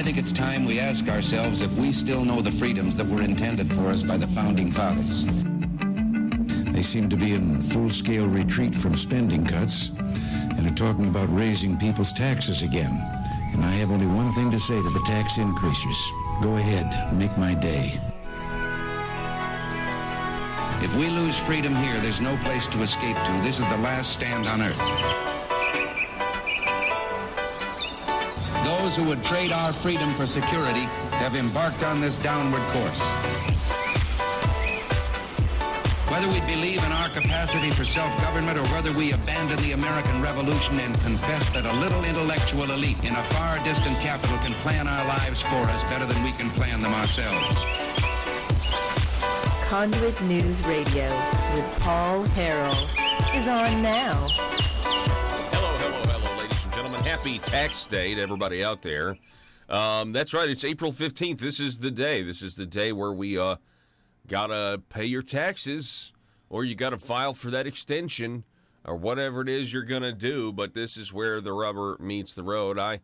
think it's time we ask ourselves if we still know the freedoms that were intended for us by the Founding Fathers. They seem to be in full-scale retreat from spending cuts and are talking about raising people's taxes again. And I have only one thing to say to the tax increasers. Go ahead, make my day. If we lose freedom here, there's no place to escape to. This is the last stand on earth. Those who would trade our freedom for security have embarked on this downward course. Whether we believe in our capacity for self-government or whether we abandon the American Revolution and confess that a little intellectual elite in a far distant capital can plan our lives for us better than we can plan them ourselves. Conduit News Radio with Paul Harrell is on now. Hello, ladies and gentlemen. Happy Tax Day to everybody out there. That's right, it's April 15th. This is the day. This is the day where we gotta pay your taxes, or you gotta file for that extension, or whatever it is you're gonna do. But this is where the rubber meets the road. I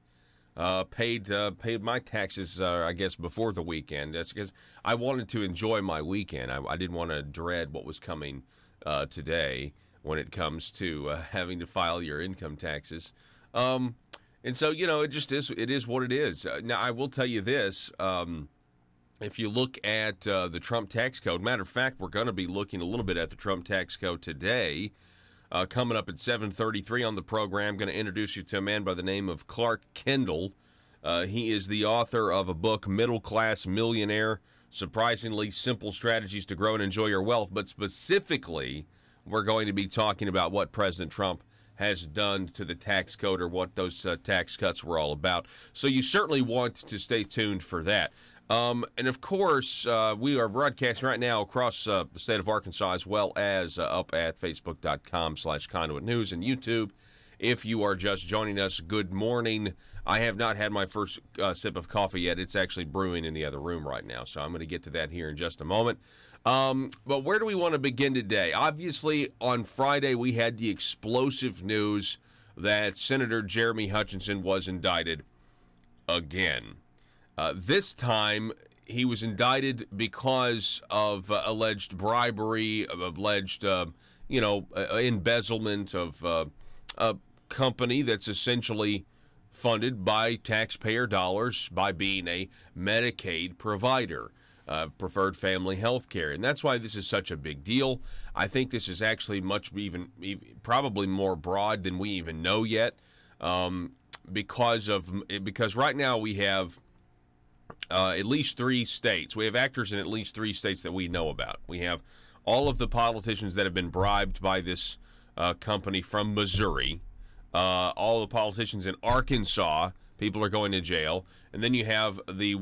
paid my taxes, I guess, before the weekend. That's because I wanted to enjoy my weekend. I didn't want to dread what was coming today when it comes to having to file your income taxes. And so, you know, it is what it is. Now, I will tell you this. If you look at the Trump tax code, matter of fact, we're going to be looking a little bit at the Trump tax code today. Coming up at 7:33 on the program, going to introduce you to a man by the name of Clark Kendall. He is the author of a book, Middle Class Millionaire, Surprisingly Simple Strategies to Grow and Enjoy Your Wealth. But specifically, we're going to be talking about what President Trump has done to the tax code, or what those tax cuts were all about. So you certainly want to stay tuned for that. And of course, we are broadcasting right now across the state of Arkansas, as well as up at Facebook.com/Conduit News and YouTube. If you are just joining us, good morning. I have not had my first sip of coffee yet. It's actually brewing in the other room right now, so I'm going to get to that here in just a moment. But where do we want to begin today? Obviously, on Friday, we had the explosive news that Senator Jeremy Hutchinson was indicted again. This time, he was indicted because of alleged bribery, alleged, embezzlement of a company that's essentially funded by taxpayer dollars by being a Medicaid provider, preferred family health care. And that's why this is such a big deal. I think this is actually probably more broad than we even know yet, because right now we have at least 3 states. We have actors in at least 3 states that we know about. We have all of the politicians that have been bribed by this company from Missouri, all the politicians in Arkansas. People are going to jail. And then you have the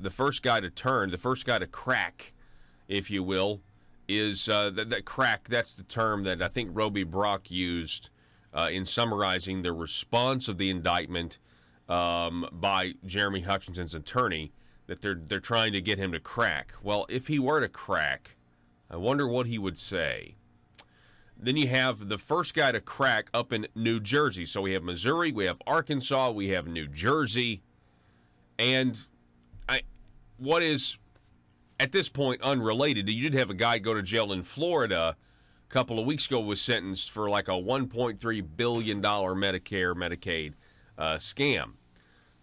first guy to crack, if you will, is that crack. That's the term that I think Roby Brock used in summarizing the response of the indictment by Jeremy Hutchinson's attorney, that they're trying to get him to crack. Well, if he were to crack, I wonder what he would say. Then you have the first guy to crack up in New Jersey. So we have Missouri, we have Arkansas, we have New Jersey. And what is, at this point, unrelated, you did have a guy go to jail in Florida a couple of weeks ago, was sentenced for like a $1.3 billion Medicaid scam.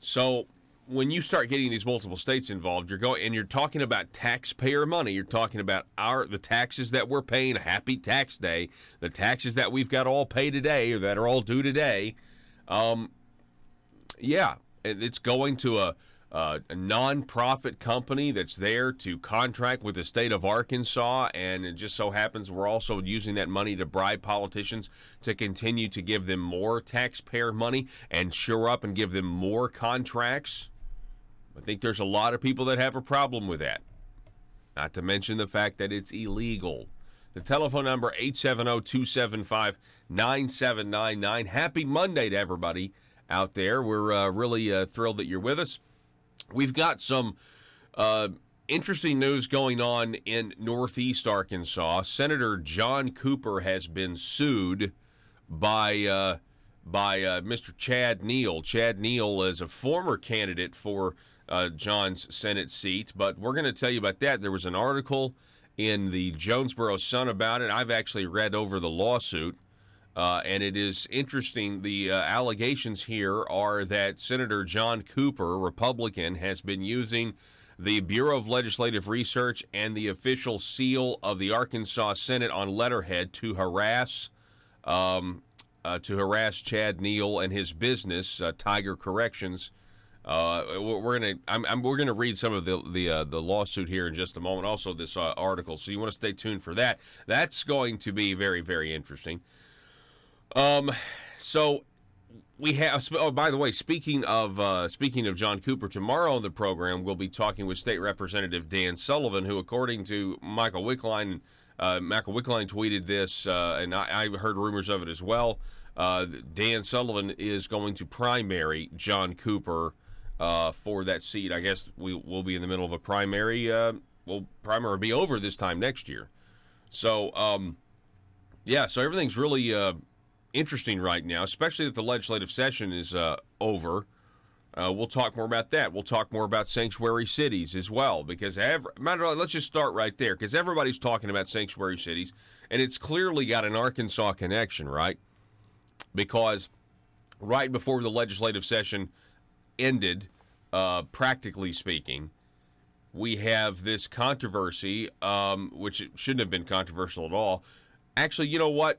So when you start getting these multiple states involved, you're talking about taxpayer money. You're talking about the taxes that we're paying. Happy Tax Day. The taxes that we've got to all pay today, or that are all due today. It's going to a non-profit company that's there to contract with the state of Arkansas, and it just so happens we're also using that money to bribe politicians to continue to give them more taxpayer money and shore up and give them more contracts. I think there's a lot of people that have a problem with that, not to mention the fact that it's illegal. The telephone number, 870-275-9799. Happy Monday to everybody out there. We're really thrilled that you're with us. We've got some interesting news going on in Northeast Arkansas. Senator John Cooper has been sued by Mr. Chad Neal. Chad Neal is a former candidate for John's Senate seat. But we're going to tell you about that. There was an article in the Jonesboro Sun about it. I've actually read over the lawsuit, and it is interesting. The allegations here are that Senator John Cooper, Republican, has been using the Bureau of Legislative Research and the official seal of the Arkansas Senate on letterhead to harass Chad Neal and his business, Tiger Corrections. We're gonna read some of the lawsuit here in just a moment. Also, this article, so you want to stay tuned for that. That's going to be very, very interesting. So we have. Oh, by the way, speaking of John Cooper, tomorrow on the program we'll be talking with State Representative Dan Sullivan, who, according to Michael Wickline tweeted this, and I heard rumors of it as well. Dan Sullivan is going to primary John Cooper for that seat. I guess we'll be in the middle of a primary. Primary will be over this time next year. So, so everything's really interesting right now, especially that the legislative session is over. We'll talk more about that. We'll talk more about sanctuary cities as well, because let's just start right there, because everybody's talking about sanctuary cities, and it's clearly got an Arkansas connection, right? Because right before the legislative session ended, practically speaking, we have this controversy, which it shouldn't have been controversial at all. Actually, you know what?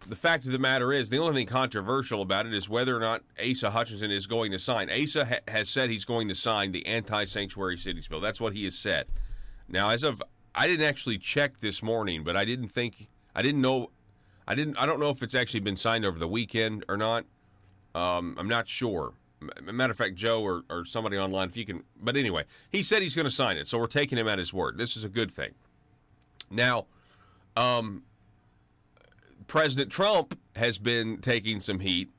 The fact of the matter is, the only thing controversial about it is whether or not Asa Hutchinson is going to sign. Asa has said he's going to sign the anti-sanctuary cities bill. That's what he has said. Now, I didn't actually check this morning, but I don't know if it's actually been signed over the weekend or not. I'm not sure. Matter of fact, Joe or somebody online, if you can. But anyway, he said he's going to sign it, so we're taking him at his word. This is a good thing. Now, President Trump has been taking some heat.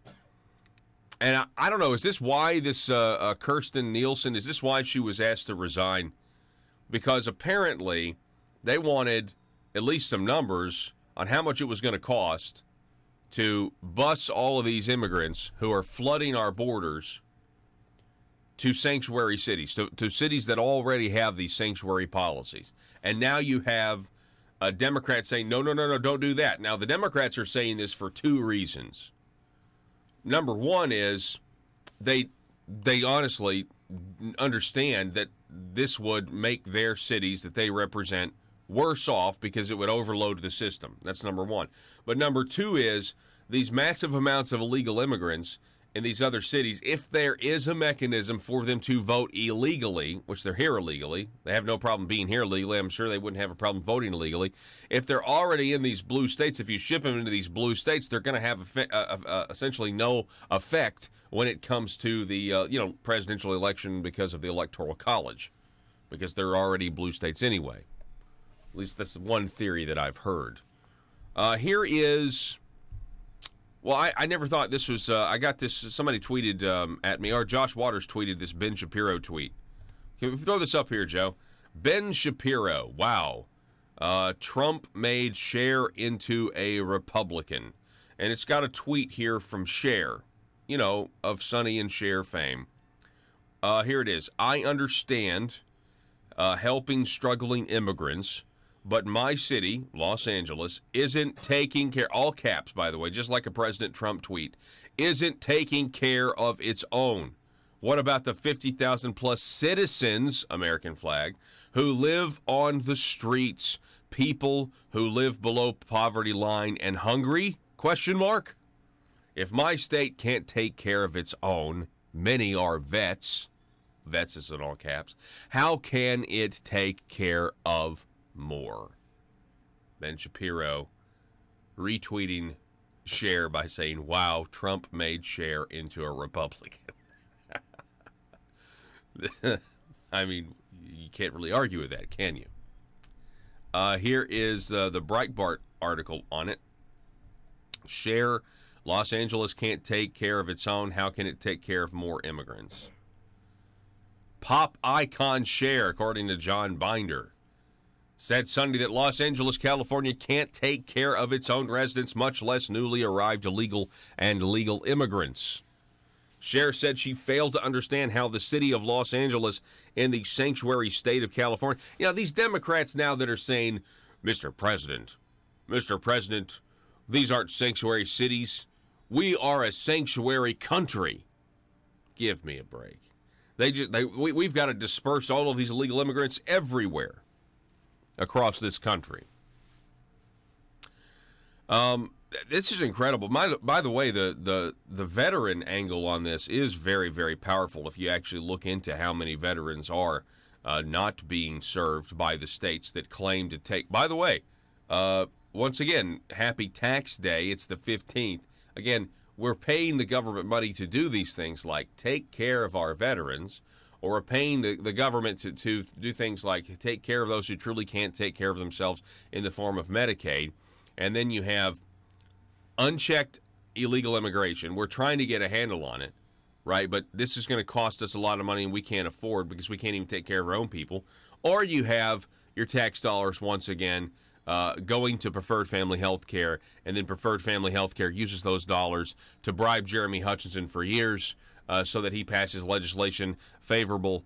And I don't know, is this why this Kirsten Nielsen, is this why she was asked to resign? Because apparently they wanted at least some numbers on how much it was going to cost to bus all of these immigrants who are flooding our borders to sanctuary cities, to cities that already have these sanctuary policies. And now you have a Democrat saying, no, don't do that. Now, the Democrats are saying this for two reasons. Number one is they honestly understand that this would make their cities that they represent worse off because it would overload the system. That's number one. But number two is these massive amounts of illegal immigrants in these other cities, if there is a mechanism for them to vote illegally, which they're here illegally, they have no problem being here illegally, I'm sure they wouldn't have a problem voting illegally. If they're already in these blue states, if you ship them into these blue states, they're going to have essentially no effect when it comes to the presidential election because of the Electoral College, because they're already blue states anyway. At least that's one theory that I've heard. Here is... Well, I never thought this was, I got this, somebody tweeted at me, or Josh Waters tweeted this Ben Shapiro tweet. Can we throw this up here, Joe? Ben Shapiro, wow. Trump made Cher into a Republican. And it's got a tweet here from Cher, of Sonny and Cher fame. Here it is. I understand helping struggling immigrants, but my city, Los Angeles, isn't taking care, all caps, by the way, just like a President Trump tweet, isn't taking care of its own. What about the 50,000 plus citizens, American flag, who live on the streets, people who live below poverty line and hungry? Question mark. If my state can't take care of its own, many are vets is in all caps, how can it take care of more? Ben Shapiro retweeting Cher by saying, wow, Trump made Cher into a Republican. I mean, you can't really argue with that, can you? Here is the Breitbart article on it. Cher, Los Angeles can't take care of its own. How can it take care of more immigrants? Pop icon Cher, according to John Binder, said Sunday that Los Angeles, California can't take care of its own residents, much less newly arrived illegal and legal immigrants. Cher said she failed to understand how the city of Los Angeles and the sanctuary state of California. You know, these Democrats now that are saying, Mr. President, these aren't sanctuary cities. We are a sanctuary country. Give me a break. We've got to disperse all of these illegal immigrants everywhere across this country. This is incredible. By the way, the veteran angle on this is very, very powerful if you actually look into how many veterans are not being served by the states that claim to take. By the way, once again, happy tax day. It's the 15th. Again, we're paying the government money to do these things like take care of our veterans, or we're paying the government to do things like take care of those who truly can't take care of themselves in the form of Medicaid. And then you have unchecked illegal immigration. We're trying to get a handle on it, right? But this is going to cost us a lot of money and we can't afford because we can't even take care of our own people. Or you have your tax dollars once again going to preferred family health care, and then preferred family health care uses those dollars to bribe Jeremy Hutchinson for years so that he passes legislation favorable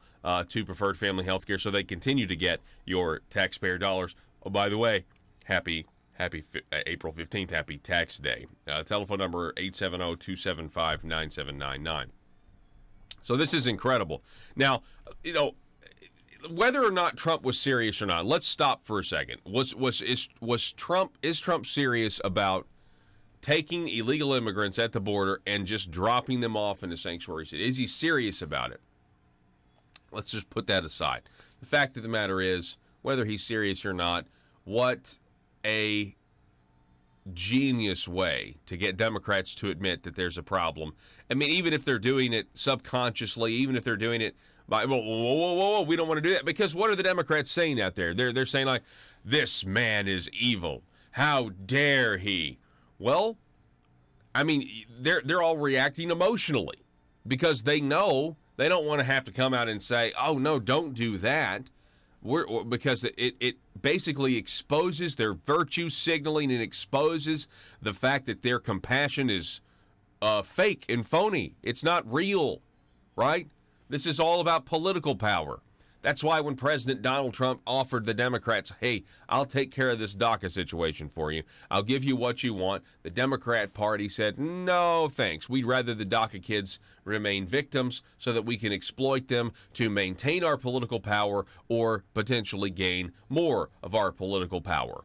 to preferred family health care so they continue to get your taxpayer dollars. Oh, by the way, happy April 15th, happy tax day. Telephone number 870-275-9799. So this is incredible. Now, you know, whether or not Trump was serious or not, let's stop for a second. Is Trump serious about taking illegal immigrants at the border and just dropping them off in a sanctuary city? Is he serious about it? Let's just put that aside. The fact of the matter is, whether he's serious or not, what a genius way to get Democrats to admit that there's a problem. I mean, even if they're doing it subconsciously, even if they're doing it by, whoa, we don't want to do that. Because what are the Democrats saying out there? They're saying like, this man is evil. How dare he? Well, I mean, they're all reacting emotionally because they know they don't want to have to come out and say, oh, no, don't do that. Because it basically exposes their virtue signaling and exposes the fact that their compassion is fake and phony. It's not real, right? This is all about political power. That's why when President Donald Trump offered the Democrats, hey, I'll take care of this DACA situation for you. I'll give you what you want. The Democrat Party said, no, thanks. We'd rather the DACA kids remain victims so that we can exploit them to maintain our political power or potentially gain more of our political power.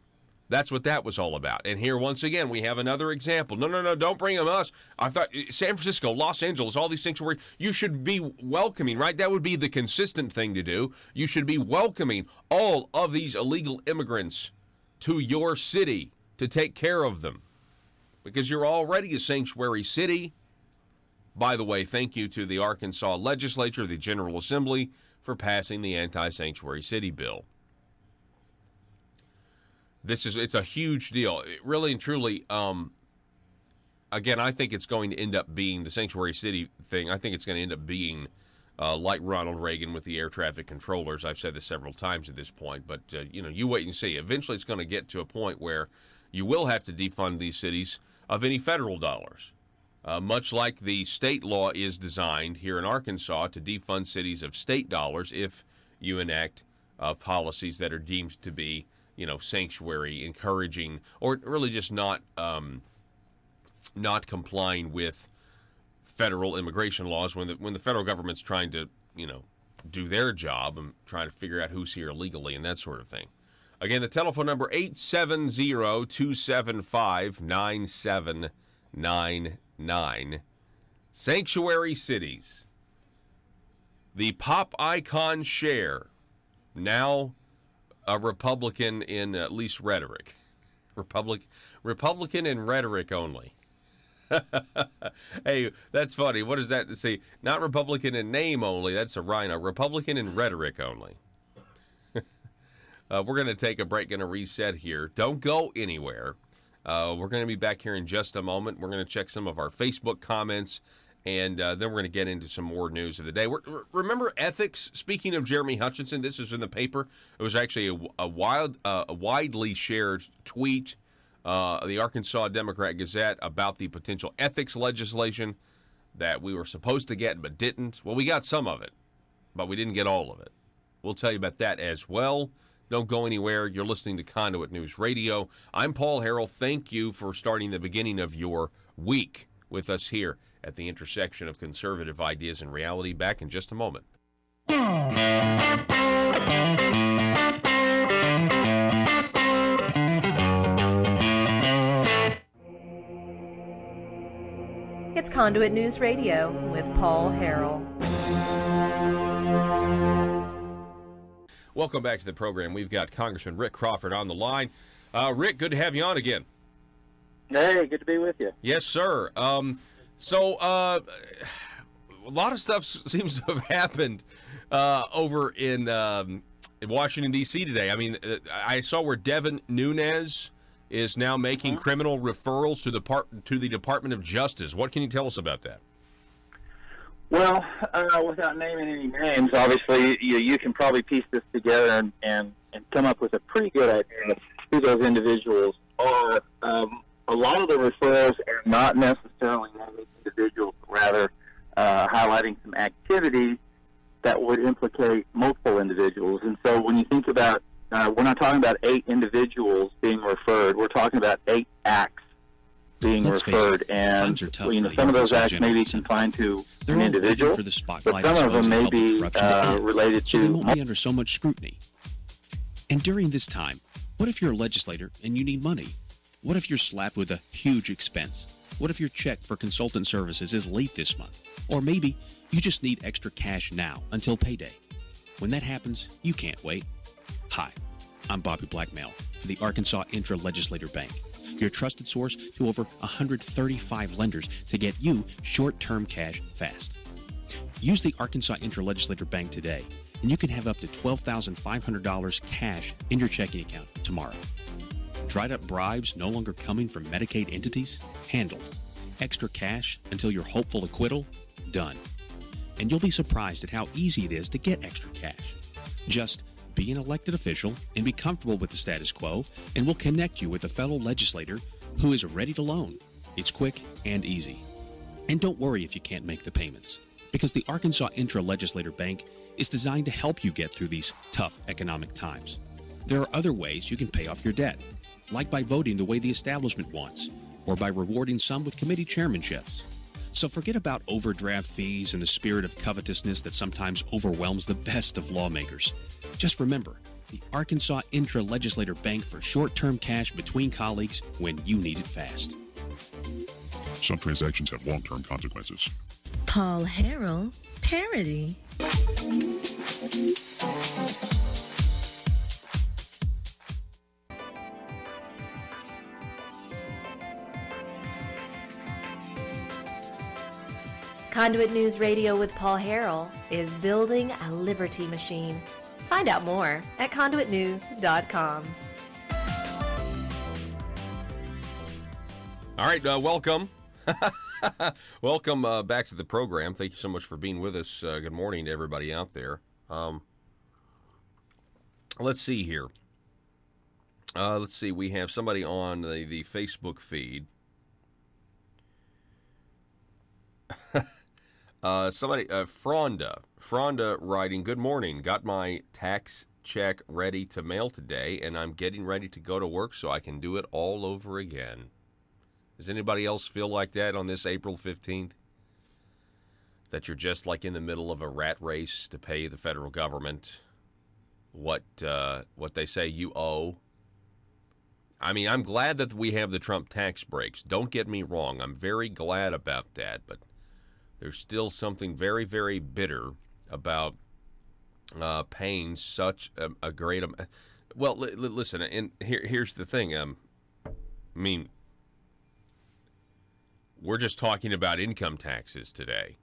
That's what that was all about. And here, once again, we have another example. No, don't bring them us. I thought San Francisco, Los Angeles, all these things where you should be welcoming, right? That would be the consistent thing to do. You should be welcoming all of these illegal immigrants to your city to take care of them because you're already a sanctuary city. By the way, thank you to the Arkansas legislature, the General Assembly, for passing the anti-sanctuary city bill. It's a huge deal. Really and truly, again, I think it's going to end up being the sanctuary city thing. I think it's going to end up being like Ronald Reagan with the air traffic controllers. I've said this several times at this point, but, you wait and see. Eventually, it's going to get to a point where you will have to defund these cities of any federal dollars, much like the state law is designed here in Arkansas to defund cities of state dollars if you enact policies that are deemed to be sanctuary, encouraging, or really just not complying with federal immigration laws when the federal government's trying to, do their job and trying to figure out who's here illegally and that sort of thing. Again, the telephone number 870-275-9799. Sanctuary cities. The pop icon Cher, now a Republican in at least rhetoric. Republican in rhetoric only. Hey, that's funny. What does that say? Not Republican in name only. That's a rhino. Republican in rhetoric only. We're going to take a break and a reset here. Don't go anywhere. We're going to be back here in just a moment. We're going to check some of our Facebook comments, and then we're going to get into some more news of the day. Remember ethics? Speaking of Jeremy Hutchinson, this was in the paper. It was actually a widely shared tweet, the Arkansas Democrat Gazette, about the potential ethics legislation that we were supposed to get but didn't. Well, we got some of it, but we didn't get all of it. We'll tell you about that as well. Don't go anywhere. You're listening to Conduit News Radio. I'm Paul Harrell. Thank you for starting the beginning of your week with us here at the intersection of conservative ideas and reality. Back in just a moment. It's Conduit News Radio with Paul Harrell. Welcome back to the program. We've got Congressman Rick Crawford on the line. Rick, good to have you on again. Hey, good to be with you. Yes, sir. So a lot of stuff seems to have happened over in Washington, D.C. today. I mean, I saw where Devin Nunes is now making criminal referrals to the Department of Justice. What can you tell us about that? Well, without naming any names, obviously you can probably piece this together and come up with a pretty good idea of who those individuals are. A lot of the referrals are not necessarily naming individuals, rather highlighting some activity that would implicate multiple individuals. And so when you think about, we're not talking about 8 individuals being referred, we're talking about 8 acts being referred, and some of those acts may be confined to an individual, but some of them may be related so they to... won't be under so much scrutiny. And during this time, what if you're a legislator and you need money? What if you're slapped with a huge expense? What if your check for consultant services is late this month? Or maybe you just need extra cash now until payday. When that happens, you can't wait. Hi, I'm Bobby Blackmail for the Arkansas Intra-Legislator Bank, your trusted source to over 135 lenders to get you short-term cash fast. Use the Arkansas Intra-Legislator Bank today, and you can have up to $12,500 cash in your checking account tomorrow. Dried-up bribes no longer coming from Medicaid entities? Handled. Extra cash until your hopeful acquittal? Done. And you'll be surprised at how easy it is to get extra cash. Just be an elected official and be comfortable with the status quo, and we'll connect you with a fellow legislator who is ready to loan. It's quick and easy. And don't worry if you can't make the payments, because the Arkansas Intra-Legislator Bank is designed to help you get through these tough economic times. There are other ways you can pay off your debt, like by voting the way the establishment wants, or by rewarding some with committee chairmanships. So forget about overdraft fees and the spirit of covetousness that sometimes overwhelms the best of lawmakers. Just remember, the Arkansas Intra-Legislator Bank for short-term cash between colleagues when you need it fast. Some transactions have long-term consequences. Paul Harrell, parody. Conduit News Radio with Paul Harrell is building a liberty machine. Find out more at conduitnews.com. All right, welcome. Welcome back to the program. Thank you so much for being with us. Good morning to everybody out there. Let's see here. Let's see. We have somebody on the Facebook feed. Fronda writing, good morning. Got my tax check ready to mail today, and I'm getting ready to go to work so I can do it all over again. Does anybody else feel like that on this April 15th? That you're just like in the middle of a rat race to pay the federal government what they say you owe? I mean, I'm glad that we have the Trump tax breaks. Don't get me wrong. I'm very glad about that, but there's still something very, very bitter about paying such a great amount. Well, listen, and here's the thing. I mean, we're just talking about income taxes today,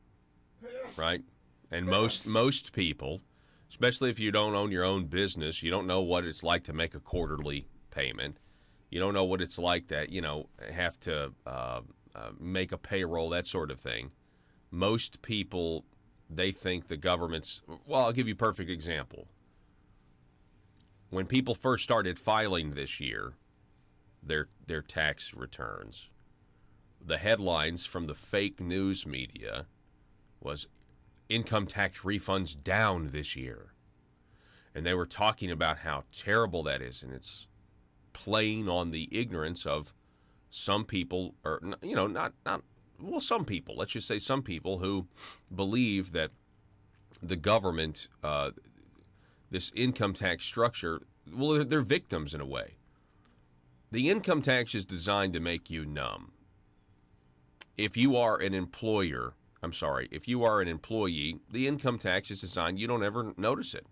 right? And most people, especially if you don't own your own business, you don't know what it's like to make a quarterly payment. You don't know what it's like that, have to make a payroll, that sort of thing. Most people, they think the government's... Well, I'll give you a perfect example. When people first started filing this year, their tax returns, the headlines from the fake news media was income tax refunds down this year. And they were talking about how terrible that is, and it's playing on the ignorance of some people, or, you know, some people, let's just say some people who believe that the government, this income tax structure, well, they're victims in a way. The income tax is designed to make you numb. If you are an employee, the income tax is designed, you don't ever notice it.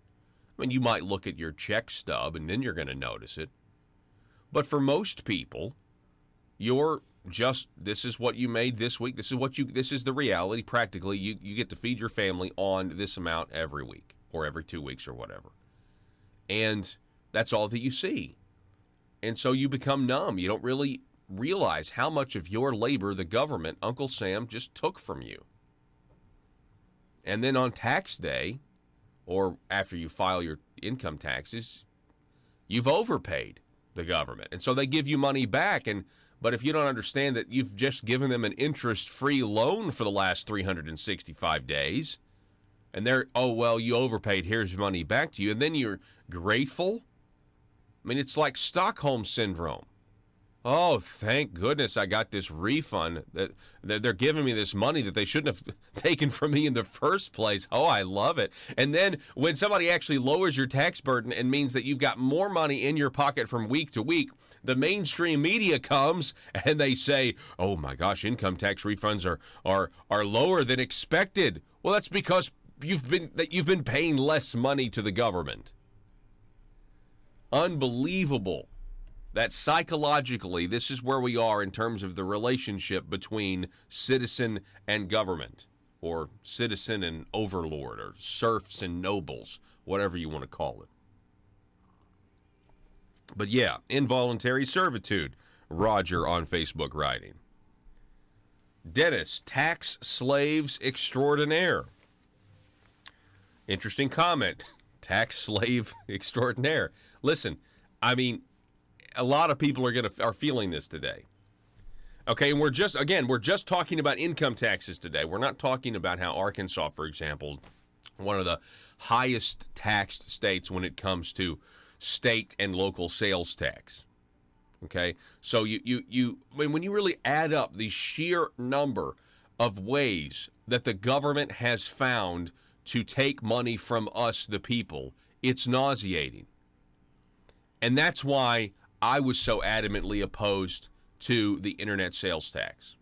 I mean, you might look at your check stub and then you're going to notice it. But for most people, this is what you made this week. This is the reality. Practically, you get to feed your family on this amount every week or every 2 weeks or whatever. And that's all that you see. And so you become numb. You don't really realize how much of your labor the government, Uncle Sam, just took from you. And then on tax day, or after you file your income taxes, you've overpaid the government. And so they give you money back. But if you don't understand that you've just given them an interest-free loan for the last 365 days, and you overpaid, here's your money back to you, and then you're grateful. I mean, it's like Stockholm Syndrome. Oh, thank goodness I got this refund. That they're giving me this money that they shouldn't have taken from me in the first place. Oh, I love it. And then when somebody actually lowers your tax burden and means that you've got more money in your pocket from week to week, the mainstream media comes and they say, oh my gosh, income tax refunds are lower than expected. Well, that's because you've been paying less money to the government. Unbelievable. That psychologically, this is where we are in terms of the relationship between citizen and government, or citizen and overlord, or serfs and nobles, whatever you want to call it. But yeah, involuntary servitude, Roger on Facebook writing. Dennis, tax slaves extraordinaire. Interesting comment. Tax slave extraordinaire. Listen, I mean, a lot of people are feeling this today. Okay, and we're just talking about income taxes today. We're not talking about how Arkansas, for example, one of the highest taxed states when it comes to state and local sales tax. Okay, so when you really add up the sheer number of ways that the government has found to take money from us, the people, it's nauseating. And that's why I was so adamantly opposed to the internet sales tax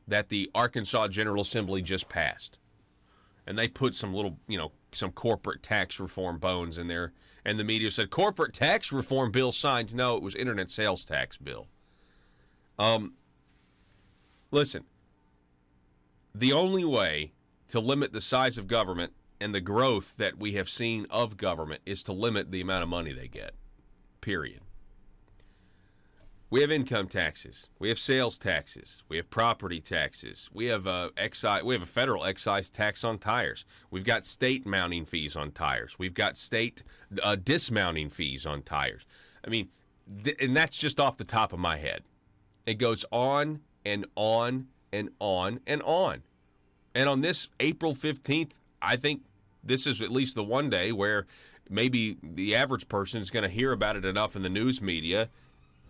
that the Arkansas General Assembly just passed. And they put some little, some corporate tax reform bones in there. And the media said, corporate tax reform bill signed. No, it was internet sales tax bill. Listen, the only way to limit the size of government and the growth that we have seen of government is to limit the amount of money they get, period. We have income taxes. We have sales taxes. We have property taxes. We have excise. We have a federal excise tax on tires. We've got state mounting fees on tires. We've got state dismounting fees on tires. I mean, and that's just off the top of my head. It goes on and on and on and on. And on this April 15th, I think this is at least the one day where maybe the average person is going to hear about it enough in the news media.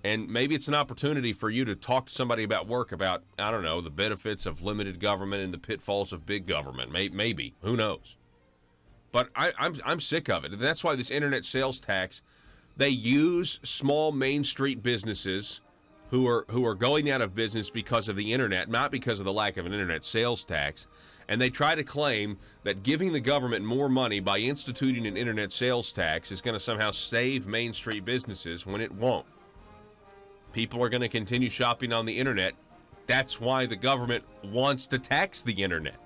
And maybe it's an opportunity for you to talk to somebody about work about, I don't know, the benefits of limited government and the pitfalls of big government. Maybe. Who knows? But I'm sick of it. And that's why this internet sales tax, they use small Main Street businesses who are going out of business because of the internet, not because of the lack of an internet sales tax. And they try to claim that giving the government more money by instituting an internet sales tax is going to somehow save Main Street businesses when it won't. People are going to continue shopping on the internet. That's why the government wants to tax the internet.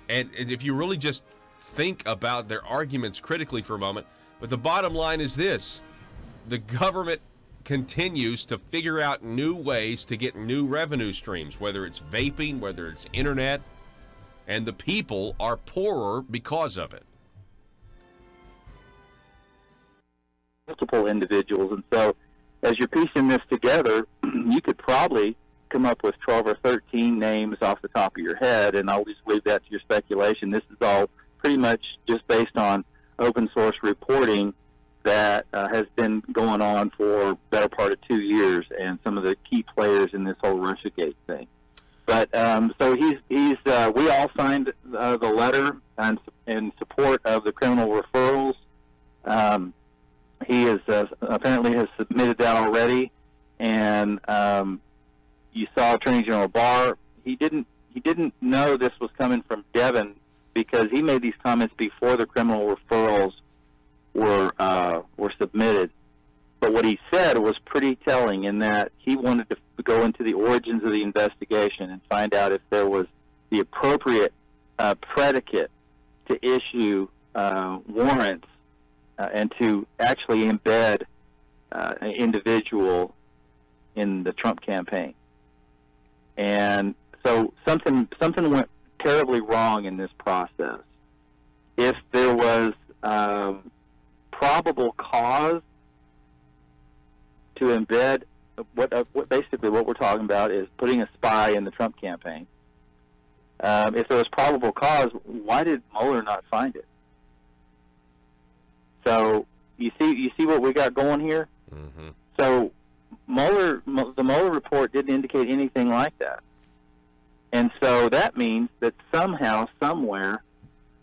And if you really just think about their arguments critically for a moment, but the bottom line is this: the government continues to figure out new ways to get new revenue streams, whether it's vaping, whether it's internet, and the people are poorer because of it. Multiple individuals, and so as you're piecing this together, you could probably come up with 12 or 13 names off the top of your head, and I'll just leave that to your speculation. This is all pretty much just based on open source reporting that has been going on for the better part of 2 years, and some of the key players in this whole Russiagate thing. But so we all signed the letter in support of the criminal referrals. He is apparently has submitted that already, and you saw Attorney General Barr. He didn't know this was coming from Devin because he made these comments before the criminal referrals were submitted. But what he said was pretty telling in that he wanted to go into the origins of the investigation and find out if there was the appropriate predicate to issue warrants and to actually embed an individual in the Trump campaign. And so something went terribly wrong in this process. If there was probable cause to embed basically what we're talking about is putting a spy in the Trump campaign. If there was probable cause, why did Mueller not find it? So you see what we got going here. Mm-hmm. So the Mueller report didn't indicate anything like that, and so that means that somehow, somewhere,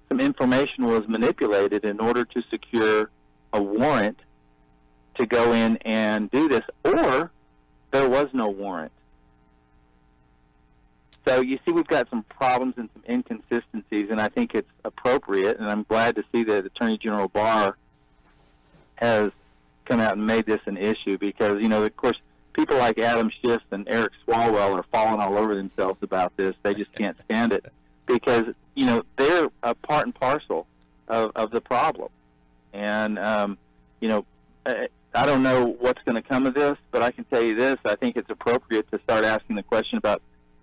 some information was manipulated in order to secure a warrant to go in and do this, or there was no warrant. So you see we've got some problems and some inconsistencies, and I think it's appropriate, and I'm glad to see that Attorney General Barr has come out and made this an issue because, of course, people like Adam Schiff and Eric Swalwell are falling all over themselves about this. They just can't stand it because, they're a part and parcel of the problem. And, I don't know what's going to come of this, but I can tell you this. I think it's appropriate to start asking the question about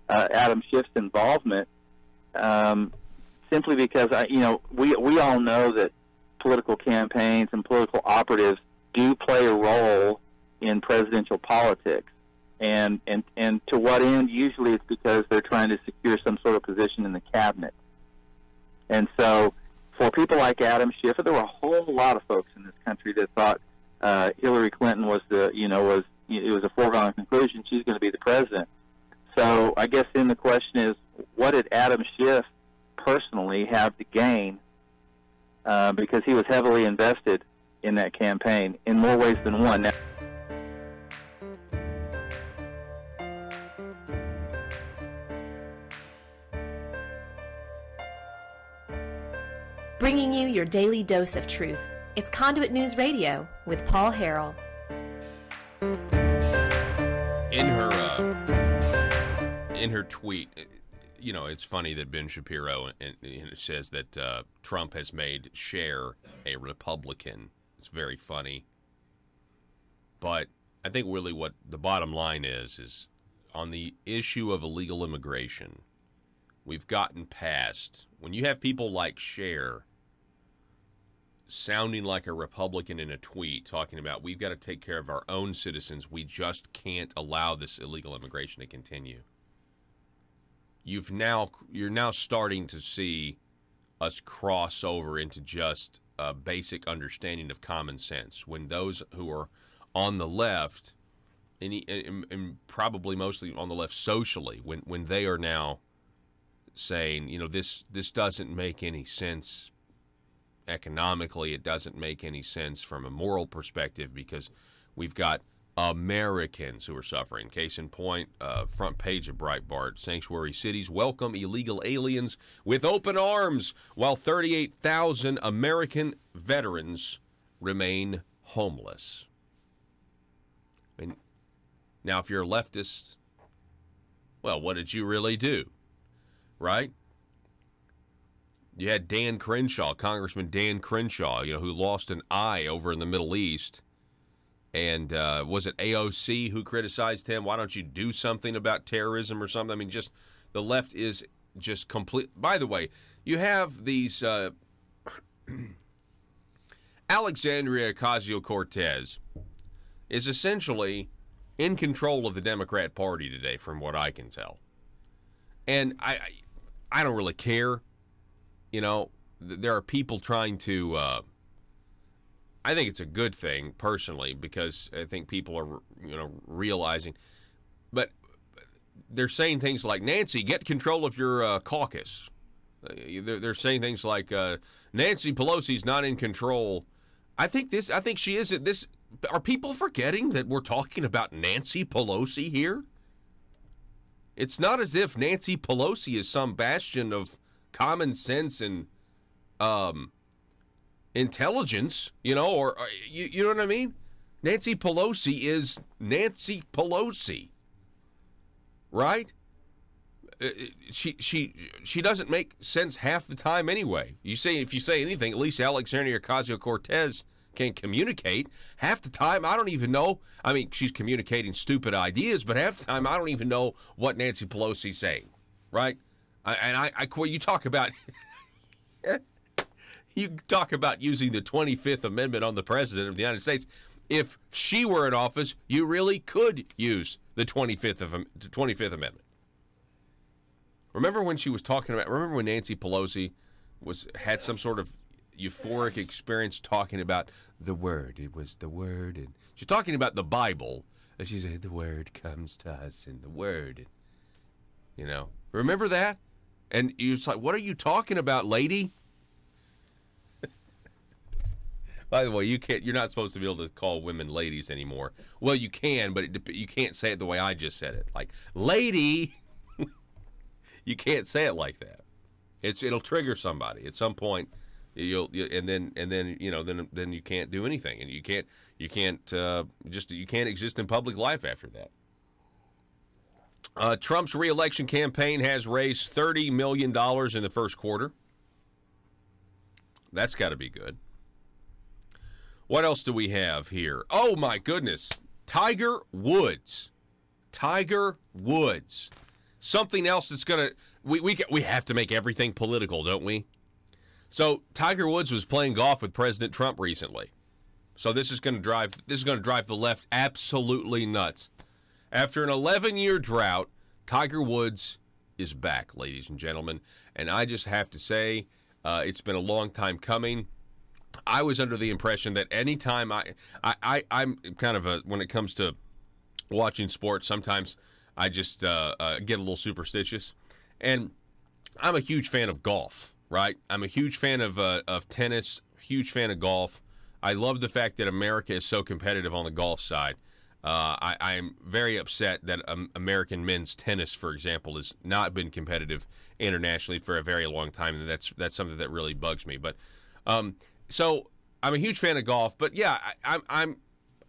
Adam Schiff's involvement simply because, we all know that political campaigns and political operatives do play a role in presidential politics. And to what end? Usually it's because they're trying to secure some sort of position in the cabinet. And so for people like Adam Schiff, there were a whole lot of folks in this country that thought Hillary Clinton was it was a foregone conclusion she's going to be the president. So I guess then the question is, what did Adam Schiff personally have to gain? Because he was heavily invested in that campaign in more ways than one. Now, bringing you your daily dose of truth. It's Conduit News Radio with Paul Harrell. In her tweet, it's funny that Ben Shapiro and it says that Trump has made Cher a Republican. It's very funny. But I think really what the bottom line is on the issue of illegal immigration, we've gotten past, when you have people like Cher sounding like a Republican in a tweet, talking about we've got to take care of our own citizens, we just can't allow this illegal immigration to continue. You're now starting to see us cross over into just a basic understanding of common sense. When those who are on the left, and probably mostly on the left socially, when they are now saying, this doesn't make any sense economically, it doesn't make any sense from a moral perspective because we've got Americans who are suffering. Case in point, front page of Breitbart, sanctuary cities welcome illegal aliens with open arms while 38,000 American veterans remain homeless. Now, if you're a leftist, well, what did you really do? Right? You had Dan Crenshaw, Congressman Dan Crenshaw, who lost an eye over in the Middle East. And was it AOC who criticized him? Why don't you do something about terrorism or something? I mean, just the left is just complete. By the way, you have these Alexandria Ocasio-Cortez is essentially in control of the Democrat Party today, from what I can tell. And I don't really care. You know, there are people trying to. I think it's a good thing personally, because I think people are, realizing. But they're saying things like, Nancy, get control of your caucus. They're saying things like, Nancy Pelosi's not in control. I think she is. This are people forgetting that we're talking about Nancy Pelosi here? It's not as if Nancy Pelosi is some bastion of common sense and intelligence, or you know what I mean? Nancy Pelosi is Nancy Pelosi, right? She doesn't make sense half the time anyway. If you say anything, at least Alexandria Ocasio-Cortez can communicate. Half the time, I don't even know. I mean, she's communicating stupid ideas, but half the time, I don't even know what Nancy Pelosi's saying, right? You talk about you talk about using the 25th Amendment on the President of the United States. If she were in office, you really could use the 25th Amendment. Remember when she was talking about? Remember when Nancy Pelosi had some sort of euphoric experience talking about the Word? It was the Word, and she's talking about the Bible. And she said, "The Word comes to us in the Word." Remember that? And you're just like, "What are you talking about, lady?" By the way, you're not supposed to be able to call women ladies anymore. Well, you can, but you can't say it the way I just said it, like lady. You can't say it like that. It'll trigger somebody at some point. Then you can't do anything, and you can't exist in public life after that. Trump's re-election campaign has raised $30 million in the first quarter. That's got to be good. What else do we have here? Oh my goodness, Tiger Woods. Something else that's gonna we have to make everything political, don't we? So Tiger Woods was playing golf with President Trump recently. So this is going to drive the left absolutely nuts. After an 11-year drought, Tiger Woods is back, ladies and gentlemen, and I just have to say it's been a long time coming. I was under the impression that anytime I'm kind of when it comes to watching sports, sometimes I just get a little superstitious, and I'm a huge fan of golf, right? I'm a huge fan of tennis, huge fan of golf. I love the fact that America is so competitive on the golf side. I'm very upset that American men's tennis, for example, has not been competitive internationally for a very long time, and that's something that really bugs me. But so I'm a huge fan of golf, but yeah,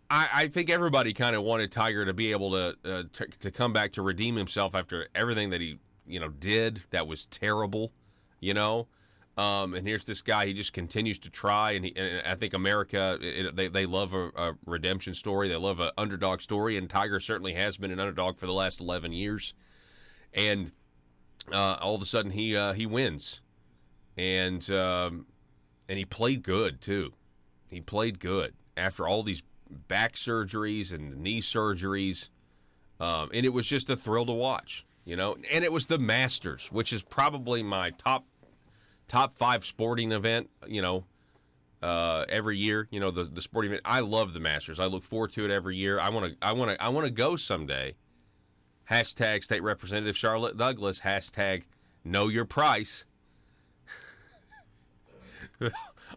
I think everybody kind of wanted Tiger to be able to come back to redeem himself after everything that he did that was terrible, and here's this guy. He just continues to try, and I think America they love a redemption story. They love an underdog story, and Tiger certainly has been an underdog for the last 11 years. And all of a sudden he wins, and he played good too. He played good after all these back surgeries and knee surgeries, and it was just a thrill to watch, And it was the Masters, which is probably my top 5 sporting event, every year. The sporting event. I love the Masters. I look forward to it every year. I want to go someday. Hashtag State Representative Charlotte Douglas. Hashtag Know Your Price.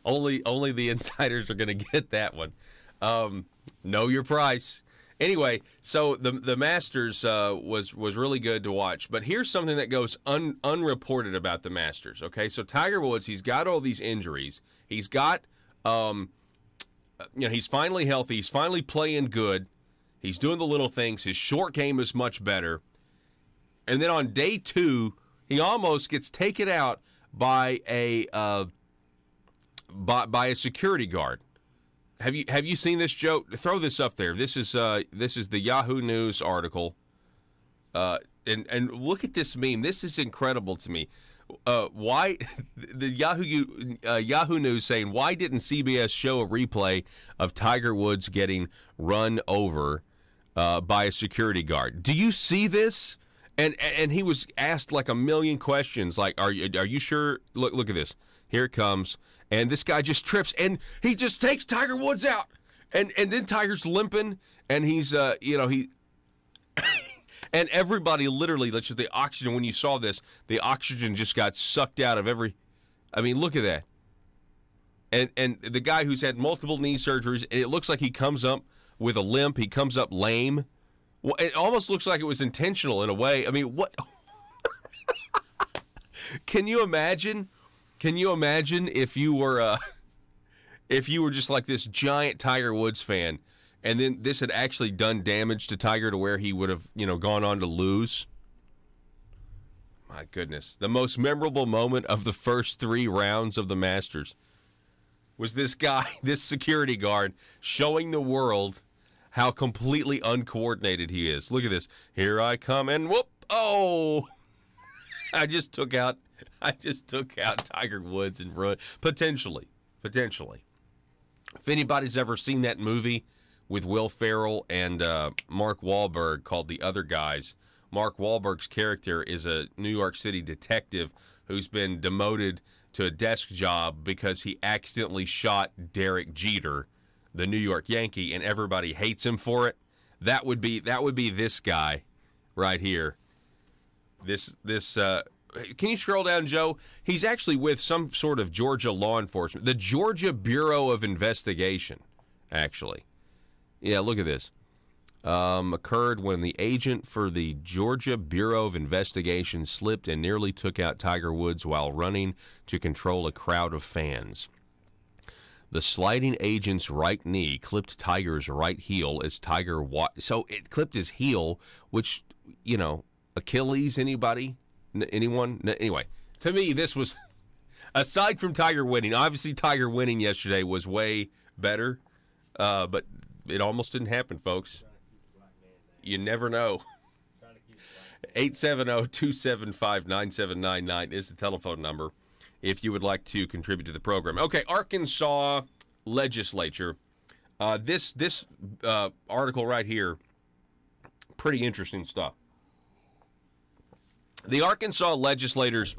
Only the insiders are going to get that one. Know your price. Anyway, so the Masters was really good to watch. But here's something that goes unreported about the Masters. Okay, so Tiger Woods, he's got all these injuries. He's got, he's finally healthy. He's finally playing good. He's doing the little things. His short game is much better. And then on day 2, he almost gets taken out by a security guard. Have you seen this joke? Throw this up there. This is the Yahoo News article. And look at this meme. This is incredible to me. Why the Yahoo News saying, why didn't CBS show a replay of Tiger Woods getting run over by a security guard. Do you see this? And he was asked like a million questions, like, are you sure? Look at this. Here it comes. And this guy just trips, and he just takes Tiger Woods out. And then Tiger's limping, and he's, he... And everybody literally, the oxygen, when you saw this, the oxygen just got sucked out of every... I mean, look at that. And the guy who's had multiple knee surgeries, and it looks like he comes up with a limp. He comes up lame. Well, it almost looks like it was intentional in a way. I mean, what? Can you imagine? Can you imagine if you were just like this giant Tiger Woods fan, and then this had actually done damage to Tiger to where he would have, gone on to lose? My goodness. The most memorable moment of the first 3 rounds of the Masters was this guy, this security guard, showing the world how completely uncoordinated he is. Look at this. Here I come, and whoop! Oh! I just took out Tiger Woods and ruined. Potentially. If anybody's ever seen that movie with Will Ferrell and Mark Wahlberg called The Other Guys, Mark Wahlberg's character is a New York City detective who's been demoted to a desk job because he accidentally shot Derek Jeter, the New York Yankee, and everybody hates him for it. That would be this guy right here. This can you scroll down, Joe? He's actually with some sort of Georgia law enforcement, the Georgia Bureau of Investigation, actually. Yeah, look at this. Occurred when the agent for the Georgia Bureau of Investigation slipped and nearly took out Tiger Woods while running to control a crowd of fans. The sliding agent's right knee clipped Tiger's right heel as Tiger so it clipped his heel, which, Achilles, anybody? Anyone? Anyway, to me, this was, aside from Tiger winning, obviously Tiger winning yesterday was way better, but it almost didn't happen, folks. You never know. 870-275-9799 is the telephone number if you would like to contribute to the program. Okay, Arkansas legislature. This article right here, pretty interesting stuff. The Arkansas legislators,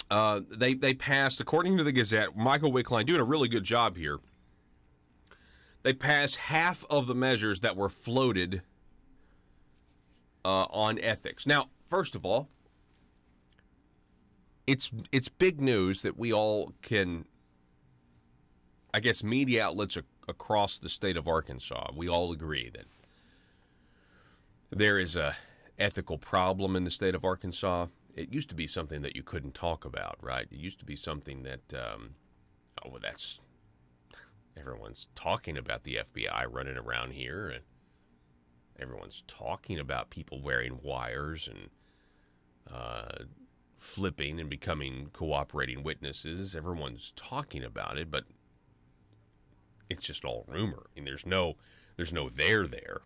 they passed, according to the Gazette, Michael Wickline doing a really good job here. They passed half of the measures that were floated on ethics. Now, first of all, it's big news that we all can, I guess, media outlets across the state of Arkansas, we all agree that there is a ethical problem in the state of Arkansas. It used to be something that you couldn't talk about, right? It used to be something that, that's, everyone's talking about the FBI running around here, and everyone's talking about people wearing wires and flipping and becoming cooperating witnesses. Everyone's talking about it, but it's just all rumor. And there's no there.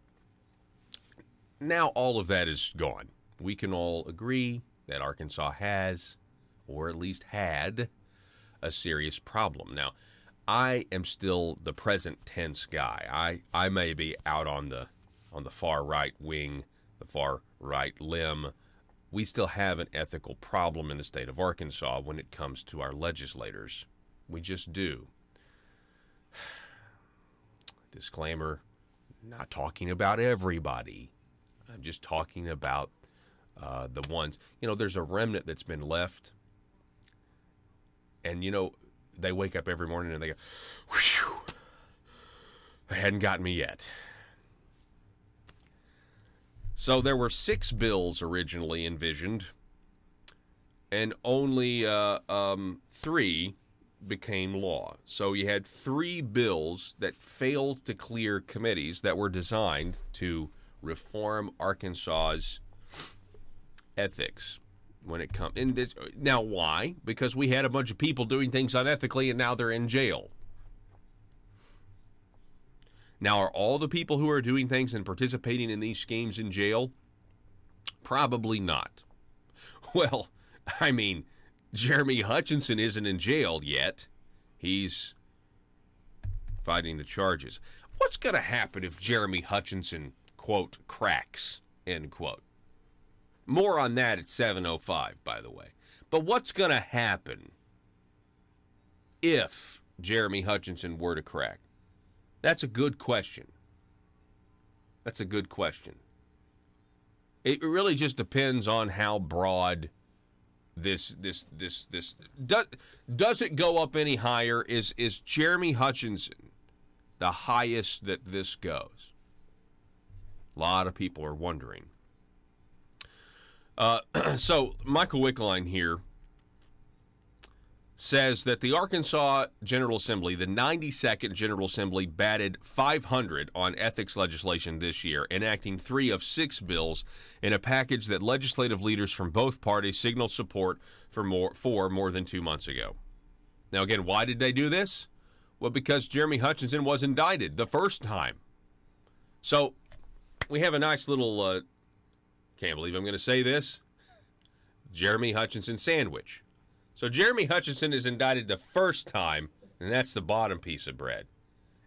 Now all of that is gone. We can all agree that Arkansas has, or at least had, a serious problem. Now, I am still the present tense guy. I may be out on the far right wing, the far right limb. We still have an ethical problem in the state of Arkansas when it comes to our legislators. We just do. Disclaimer, not talking about everybody. I'm just talking about the ones. There's a remnant that's been left. And, they wake up every morning and they go, whew, they hadn't gotten me yet. So there were 6 bills originally envisioned, and only 3 became law. So you had 3 bills that failed to clear committees that were designed to reform Arkansas's ethics when it comes in this. Now, why? Because we had a bunch of people doing things unethically, and now they're in jail. Now, are all the people who are doing things and participating in these schemes in jail? Probably not. Well, I mean, Jeremy Hutchinson isn't in jail yet. He's fighting the charges. What's going to happen if Jeremy Hutchinson quote, cracks, end quote. More on that at 7:05, by the way. But what's going to happen if Jeremy Hutchinson were to crack? That's a good question. That's a good question. It really just depends on how broad this does it go up any higher? Is Jeremy Hutchinson the highest that this goes? A lot of people are wondering. So Michael Wickline here says that the Arkansas General Assembly, the 92nd General Assembly, batted 500 on ethics legislation this year, enacting 3 of 6 bills in a package that legislative leaders from both parties signaled support for more than 2 months ago. Now, again, why did they do this? Well, because Jeremy Hutchinson was indicted the first time. So we have a nice little, can't believe I'm going to say this, Jeremy Hutchinson sandwich. So Jeremy Hutchinson is indicted the first time, and that's the bottom piece of bread.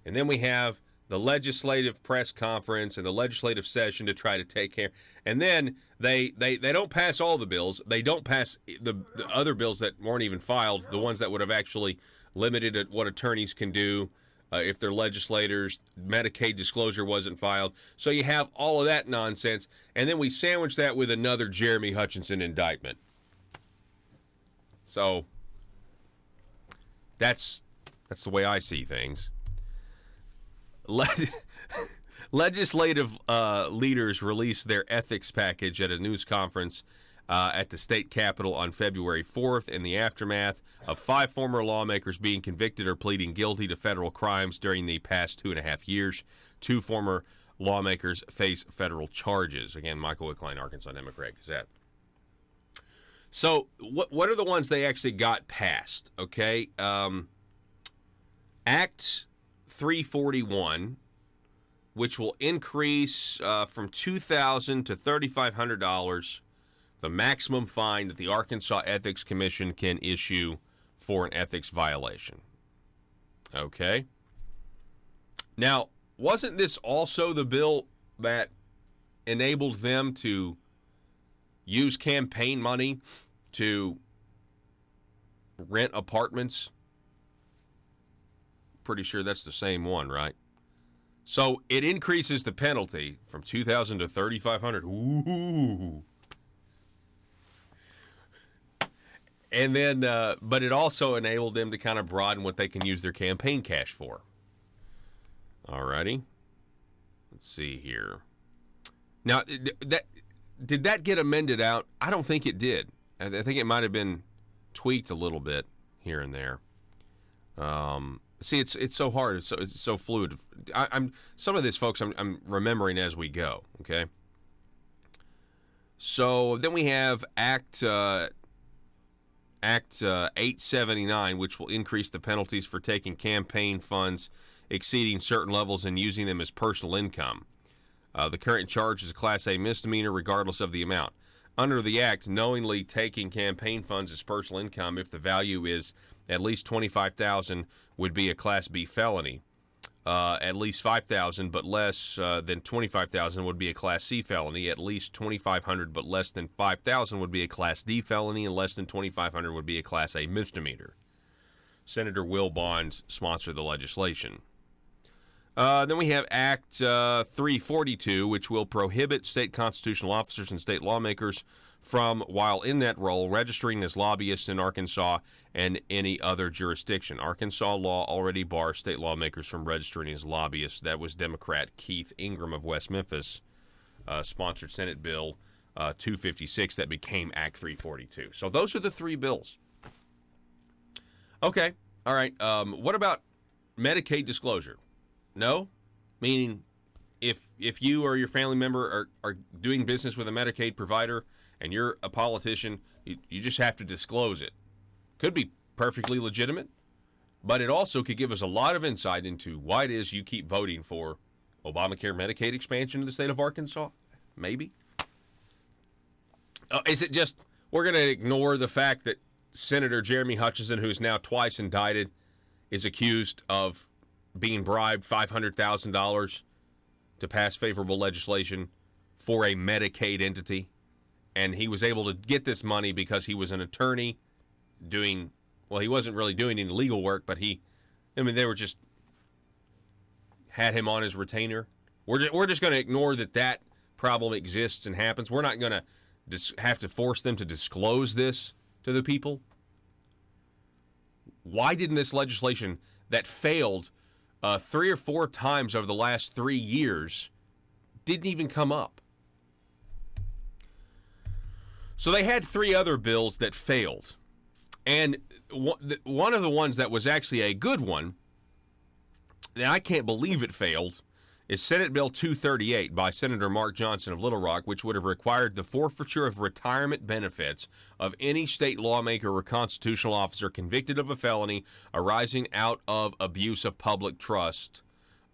And then we have the legislative press conference and the legislative session to try to take care. And then they don't pass all the bills. They don't pass the other bills that weren't even filed, the ones that would have actually limited what attorneys can do if they're legislators. Medicaid disclosure wasn't filed. So you have all of that nonsense. And then we sandwich that with another Jeremy Hutchinson indictment. So that's the way I see things. Legislative leaders released their ethics package at a news conference at the state capitol on February 4th in the aftermath of 5 former lawmakers being convicted or pleading guilty to federal crimes during the past 2.5 years. 2 former lawmakers face federal charges. Again, Michael Wickline, Arkansas Democrat Gazette. So what are the ones they actually got passed? Okay, Act 341, which will increase from $2,000 to $3,500 the maximum fine that the Arkansas Ethics Commission can issue for an ethics violation. Okay. Now, wasn't this also the bill that enabled them to use campaign money to rent apartments? Pretty sure that's the same one, right? So it increases the penalty from $2,000 to $3,500. Ooh. And then, but it also enabled them to kind of broaden what they can use their campaign cash for. Alrighty. Let's see here. Now, did that get amended out? I don't think it did. I think it might have been tweaked a little bit here and there. See, it's so hard. It's so fluid. I'm some of this, folks, I'm remembering as we go. Okay. So then we have Act 879, which will increase the penalties for taking campaign funds exceeding certain levels and using them as personal income. The current charge is a Class A misdemeanor regardless of the amount. Under the Act, knowingly taking campaign funds as personal income, if the value is at least $25,000, would be a Class B felony. At least $5,000 but less than $25,000 would be a Class C felony. At least $2,500 but less than $5,000 would be a Class D felony, and less than $2,500 would be a Class A misdemeanor. Senator Will Bond sponsored the legislation. Then we have Act 342, which will prohibit state constitutional officers and state lawmakers from, while in that role, registering as lobbyists in Arkansas and any other jurisdiction. Arkansas law already bars state lawmakers from registering as lobbyists. That was Democrat Keith Ingram of West Memphis, sponsored Senate Bill 256 that became Act 342. So those are the 3 bills. Okay, all right. What about Medicaid disclosure? No? Meaning if you or your family member are doing business with a Medicaid provider and you're a politician, you just have to disclose it. Could be perfectly legitimate, but it also could give us a lot of insight into why it is you keep voting for Obamacare Medicaid expansion in the state of Arkansas. Maybe. Is it just we're going to ignore the fact that Senator Jeremy Hutchinson, who's now twice indicted, is accused of being bribed $500,000 to pass favorable legislation for a Medicaid entity. And he was able to get this money because he was an attorney doing, well, he wasn't really doing any legal work, but they were just, had him on his retainer. We're just going to ignore that problem exists and happens. We're not going to have to force them to disclose this to the people. Why didn't this legislation that failed 3 or 4 times over the last 3 years didn't even come up? So they had 3 other bills that failed. And one of the ones that was actually a good one, and I can't believe it failed, is Senate Bill 238 by Senator Mark Johnson of Little Rock, which would have required the forfeiture of retirement benefits of any state lawmaker or constitutional officer convicted of a felony arising out of abuse of public trust,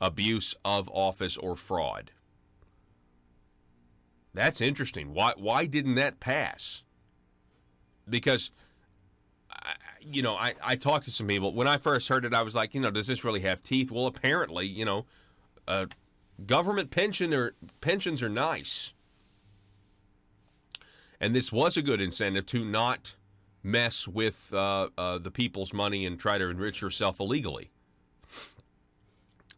abuse of office, or fraud. That's interesting. Why didn't that pass? Because, I talked to some people. When I first heard it, I was like, does this really have teeth? Well, apparently, government pensions are nice. And this was a good incentive to not mess with the people's money and try to enrich yourself illegally.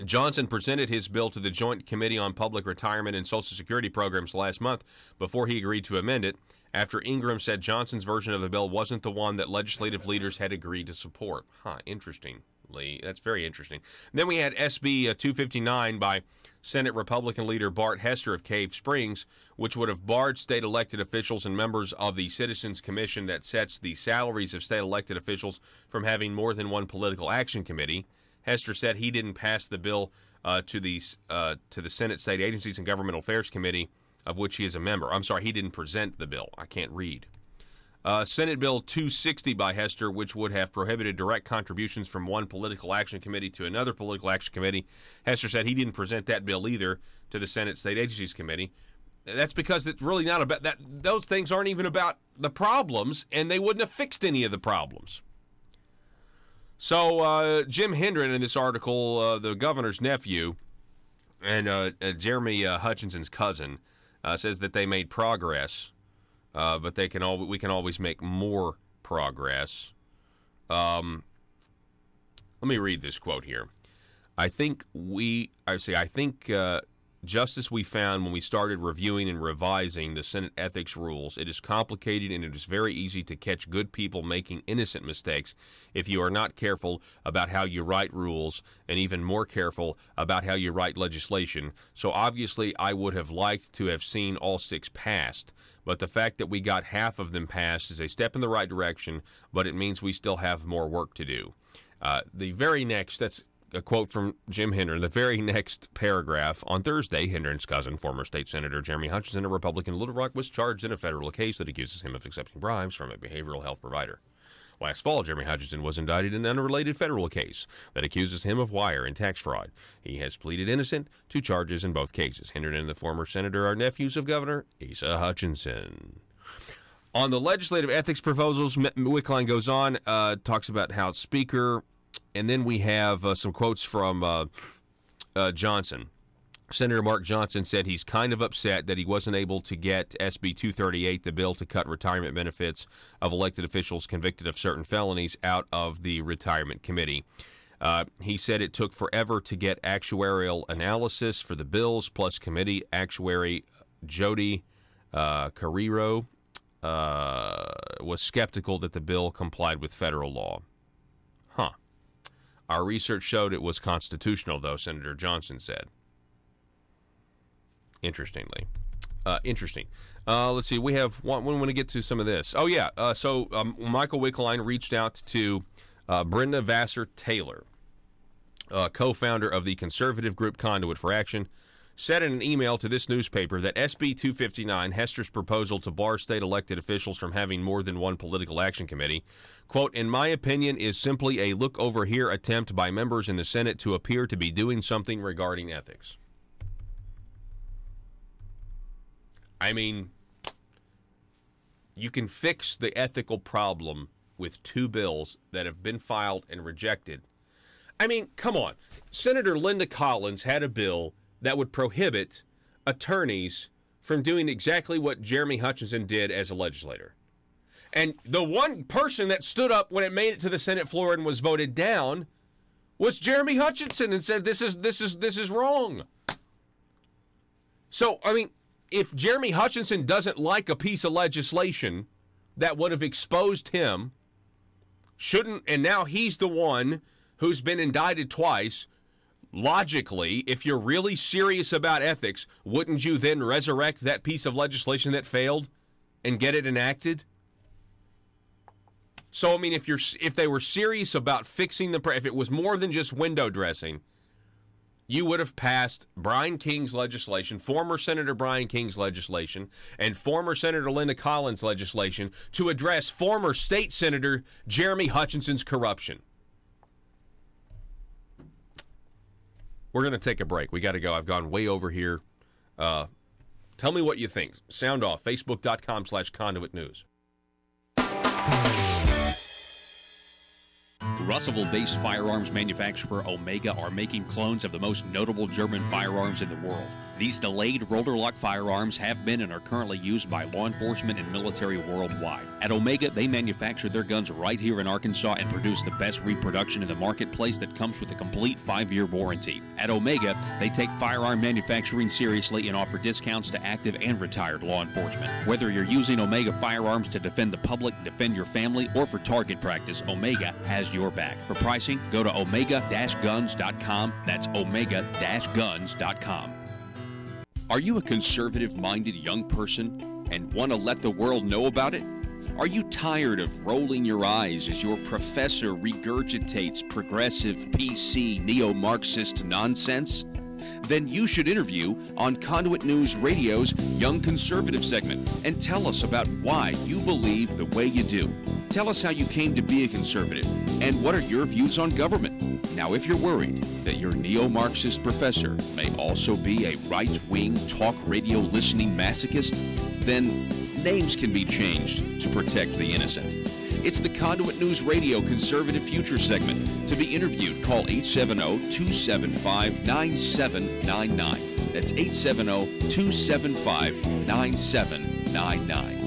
Johnson presented his bill to the Joint Committee on Public Retirement and Social Security Programs last month before he agreed to amend it, after Ingram said Johnson's version of the bill wasn't the one that legislative leaders had agreed to support. Interestingly. That's very interesting. And then we had SB 259 by Senate Republican leader Bart Hester of Cave Springs, which would have barred state elected officials and members of the Citizens Commission that sets the salaries of state elected officials from having more than one political action committee. Hester said he didn't pass the bill to the Senate State Agencies and Governmental Affairs Committee, of which he is a member. I'm sorry, he didn't present the bill. I can't read. Senate Bill 260 by Hester, which would have prohibited direct contributions from one political action committee to another political action committee. Hester said he didn't present that bill either to the Senate State Agencies Committee. That's because it's really not about that. Those things aren't even about the problems, and they wouldn't have fixed any of the problems. So Jim Hendren in this article, the governor's nephew, and Jeremy Hutchinson's cousin, says that they made progress, but we can always make more progress. Let me read this quote here. I think justice we found when we started reviewing and revising the Senate ethics rules. It is complicated and it is very easy to catch good people making innocent mistakes if you are not careful about how you write rules and even more careful about how you write legislation. So obviously I would have liked to have seen all 6 passed, but the fact that we got half of them passed is a step in the right direction, but it means we still have more work to do. That's a quote from Jim Hendren. The very next paragraph, on Thursday, Hendren's cousin, former state senator Jeremy Hutchinson, a Republican in Little Rock, was charged in a federal case that accuses him of accepting bribes from a behavioral health provider. Last fall, Jeremy Hutchinson was indicted in an unrelated federal case that accuses him of wire and tax fraud. He has pleaded innocent to charges in both cases. Hendren and the former senator are nephews of Governor Asa Hutchinson. On the legislative ethics proposals, Wickline goes on, talks about how Speaker. And then we have some quotes from Johnson. Senator Mark Johnson said he's kind of upset that he wasn't able to get SB 238, the bill to cut retirement benefits of elected officials convicted of certain felonies, out of the Retirement Committee. He said it took forever to get actuarial analysis for the bills, plus committee actuary Jody Carrero was skeptical that the bill complied with federal law. Our research showed it was constitutional, though, Senator Johnson said. Interesting. Let's see. We have one. We want to get to some of this. Oh, yeah. So Michael Wickline reached out to Brenda Vassar-Taylor, co-founder of the conservative group Conduit for Action, said in an email to this newspaper that SB 259, Hester's proposal to bar state elected officials from having more than one political action committee, quote, in my opinion, is simply a look-over-here attempt by members in the Senate to appear to be doing something regarding ethics. I mean, you can fix the ethical problem with 2 bills that have been filed and rejected. I mean, come on. Senator Linda Collins had a bill that would prohibit attorneys from doing exactly what Jeremy Hutchinson did as a legislator. And the one person that stood up when it made it to the Senate floor and was voted down was Jeremy Hutchinson and said, this is wrong. So, I mean, if Jeremy Hutchinson doesn't like a piece of legislation that would have exposed him, and now he's the one who's been indicted twice, logically, if you're really serious about ethics, wouldn't you then resurrect that piece of legislation that failed and get it enacted? So, I mean, if they were serious about fixing if it was more than just window dressing, you would have passed Brian King's legislation, former Senator Brian King's legislation, and former Senator Linda Collins' legislation to address former State Senator Jeremy Hutchinson's corruption. We're going to take a break. We got to go. I've gone way over here. Tell me what you think. Sound off. Facebook.com/Conduit News. Russellville-based firearms manufacturer Omega are making clones of the most notable German firearms in the world. These delayed rotor-lock firearms have been and are currently used by law enforcement and military worldwide. At Omega, they manufacture their guns right here in Arkansas and produce the best reproduction in the marketplace that comes with a complete 5-year warranty. At Omega, they take firearm manufacturing seriously and offer discounts to active and retired law enforcement. Whether you're using Omega firearms to defend the public, defend your family, or for target practice, Omega has your back. For pricing, go to omega-guns.com. That's omega-guns.com. Are you a conservative-minded young person and want to let the world know about it? Are you tired of rolling your eyes as your professor regurgitates progressive, PC, neo-Marxist nonsense? Then you should interview on Conduit News Radio's Young Conservative segment and tell us about why you believe the way you do. Tell us how you came to be a conservative and what are your views on government. Now, if you're worried that your neo-Marxist professor may also be a right-wing talk radio listening masochist, then names can be changed to protect the innocent. It's the Conduit News Radio Conservative Future segment. To be interviewed, call 870-275-9799. That's 870-275-9799.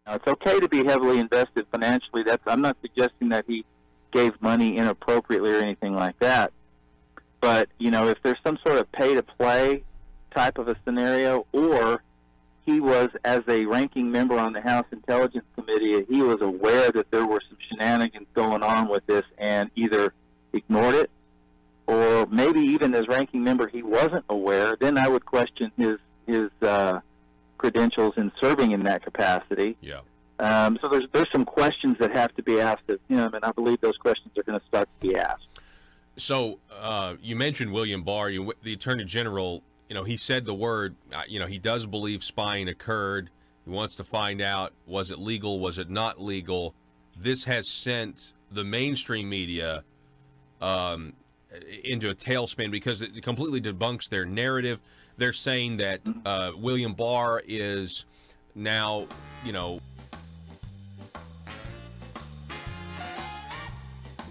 Now, it's okay to be heavily invested financially. I'm not suggesting that he gave money inappropriately or anything like that. But, if there's some sort of pay-to-play type of a scenario, or he was, as a ranking member on the House Intelligence Committee, he was aware that there were some shenanigans going on with this and either ignored it, or maybe even as ranking member he wasn't aware, then I would question his credentials in serving in that capacity. Yeah. So there's some questions that have to be asked of him, and I believe those questions are going to start to be asked. So you mentioned William Barr, the Attorney General. He said the word. He does believe spying occurred. He wants to find out, was it legal, was it not legal? This has sent the mainstream media into a tailspin because it completely debunks their narrative. They're saying that William Barr is now,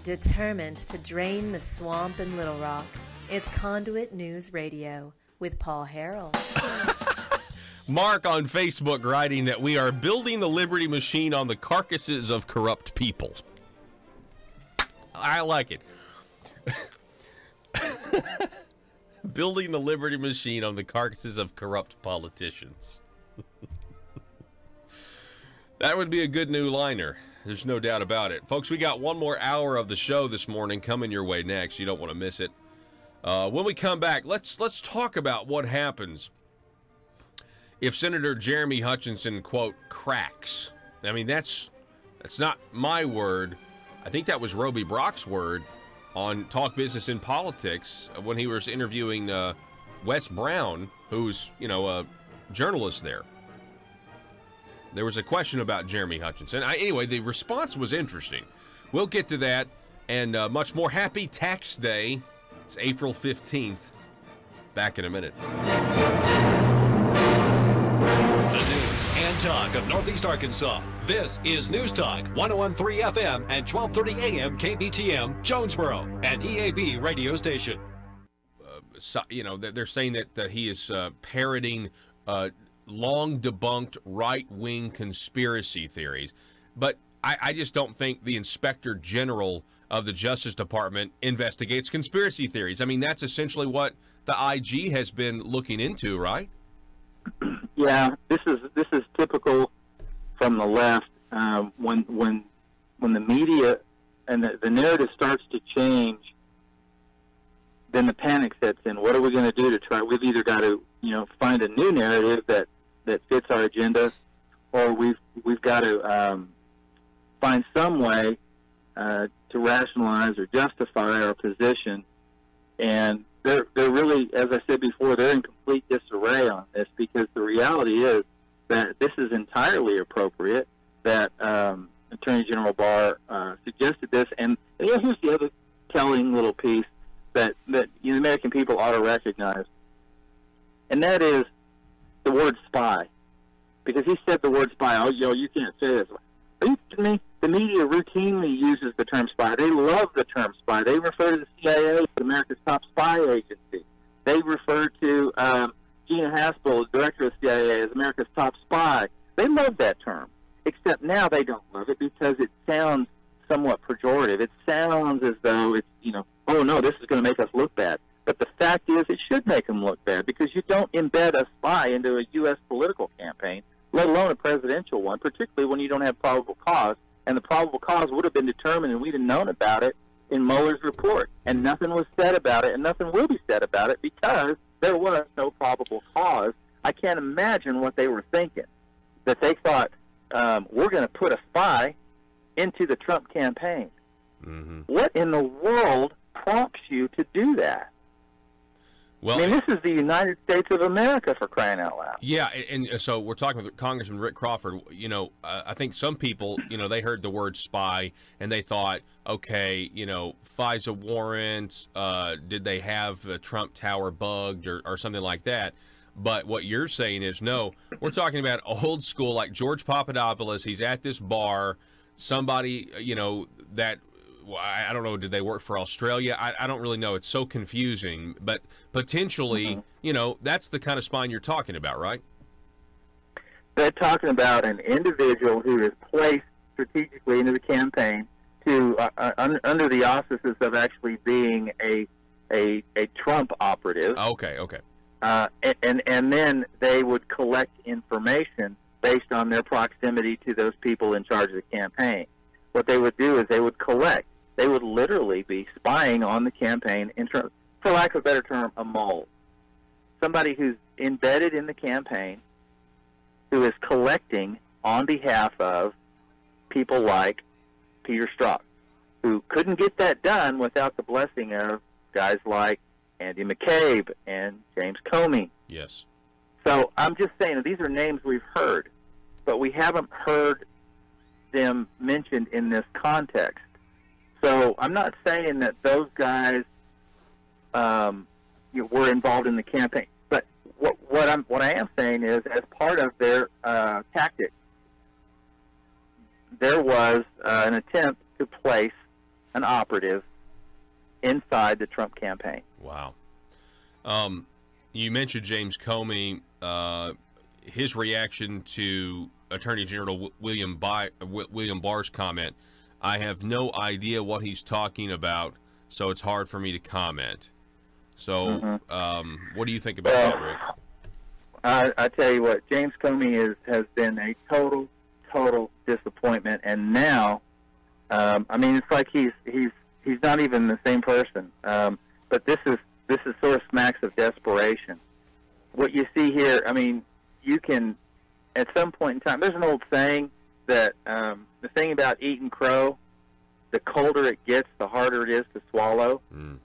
determined to drain the swamp in Little Rock. It's Conduit News Radio with Paul Harrell. Mark on Facebook writing that we are building the Liberty Machine on the carcasses of corrupt people. I like it. Building the Liberty Machine on the carcasses of corrupt politicians. That would be a good new liner. There's no doubt about it. Folks, we got one more hour of the show this morning coming your way next. You don't want to miss it. When we come back, let's talk about what happens if Senator Jeremy Hutchinson, quote, cracks. I mean, that's not my word. I think that was Roby Brock's word on Talk Business in Politics when he was interviewing Wes Brown, who's, a journalist there. There was a question about Jeremy Hutchinson. Anyway, the response was interesting. We'll get to that and much more. Happy Tax Day. It's April 15th. Back in a minute. The news and talk of Northeast Arkansas. This is News Talk 101.3 FM and 1230 AM KBTM, Jonesboro, an EAB radio station. they're saying that he is parroting long debunked right-wing conspiracy theories. But I just don't think the Inspector General of the Justice Department investigates conspiracy theories. I mean, that's essentially what the IG has been looking into, right? Yeah, this is typical from the left. When the media and the narrative starts to change, then the panic sets in. What are we going to do to try? We've either got to find a new narrative that fits our agenda, or we've got to find some way to rationalize or justify our position. And they're really, as I said before, they're in complete disarray on this, because the reality is that this is entirely appropriate, that Attorney General Barr suggested this. And here's the other telling little piece that the American people ought to recognize, and that is the word spy. Because he said the word spy. Oh, you can't say this. Are you kidding me? The media routinely uses the term spy. They love the term spy. They refer to the CIA as America's top spy agency. They refer to Gina Haspel, the director of the CIA, as America's top spy. They love that term, except now they don't love it because it sounds somewhat pejorative. It sounds as though it's, oh no, this is going to make us look bad. But the fact is, it should make them look bad, because you don't embed a spy into a U.S. political campaign, let alone a presidential one, particularly when you don't have probable cause. And the probable cause would have been determined, and we'd have known about it in Mueller's report. And nothing was said about it, and nothing will be said about it, because there was no probable cause. I can't imagine what they were thinking, that they thought, we're going to put a spy into the Trump campaign. Mm-hmm. What in the world prompts you to do that? Well, I mean, this is the United States of America, for crying out loud. Yeah, and so we're talking with Congressman Rick Crawford. I think some people, they heard the word spy and they thought, okay, FISA warrants, did they have a Trump Tower bugged or something like that? But what you're saying is, no, we're talking about old school, like George Papadopoulos. He's at this bar. Somebody, that, I don't know, did they work for Australia? I don't really know. It's so confusing. But potentially, that's the kind of spine you're talking about, right? They're talking about an individual who is placed strategically into the campaign to under the auspices of actually being a Trump operative. Okay. And then they would collect information based on their proximity to those people in charge of the campaign. What they would do is they would collect. They would literally be spying on the campaign, for lack of a better term, a mole. Somebody who's embedded in the campaign, who is collecting on behalf of people like Peter Strzok, who couldn't get that done without the blessing of guys like Andy McCabe and James Comey. Yes. So I'm just saying that these are names we've heard, but we haven't heard them mentioned in this context. So I'm not saying that those guys were involved in the campaign, but what I am saying is, as part of their tactic, there was an attempt to place an operative inside the Trump campaign. Wow. You mentioned James Comey. His reaction to Attorney General William Barr's comment: I have no idea what he's talking about, so it's hard for me to comment. So, what do you think about that, Rick? I tell you what, James Comey has been a total disappointment, and now, it's like he's not even the same person. But this is sort of smacks of desperation. What you see here, you can, at some point in time, there's an old saying that the thing about eating crow, the colder it gets, the harder it is to swallow. Mm.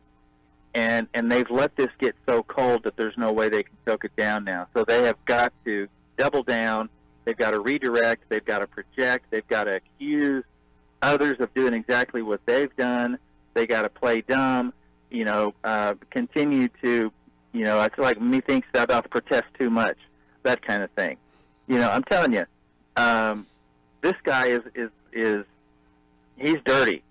And they've let this get so cold that there's no way they can choke it down now. So they have got to double down. They've got to redirect. They've got to project. They've got to accuse others of doing exactly what they've done. They got to play dumb. Continue to, I feel like methinks thou dost protest too much, that kind of thing. I'm telling you, this guy is he's dirty.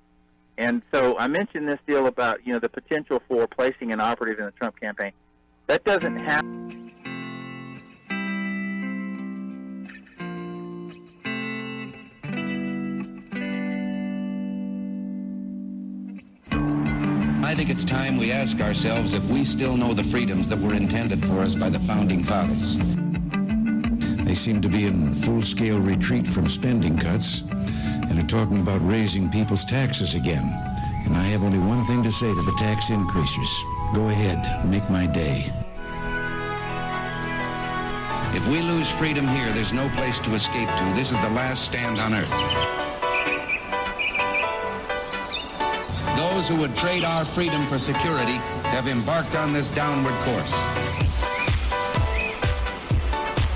And so I mentioned this deal about, the potential for placing an operative in the Trump campaign. That doesn't happen. I think it's time we ask ourselves if we still know the freedoms that were intended for us by the Founding Fathers. They seem to be in full-scale retreat from spending cuts and are talking about raising people's taxes again. And I have only one thing to say to the tax increasers. Go ahead, make my day. If we lose freedom here, there's no place to escape to. This is the last stand on earth. Those who would trade our freedom for security have embarked on this downward course.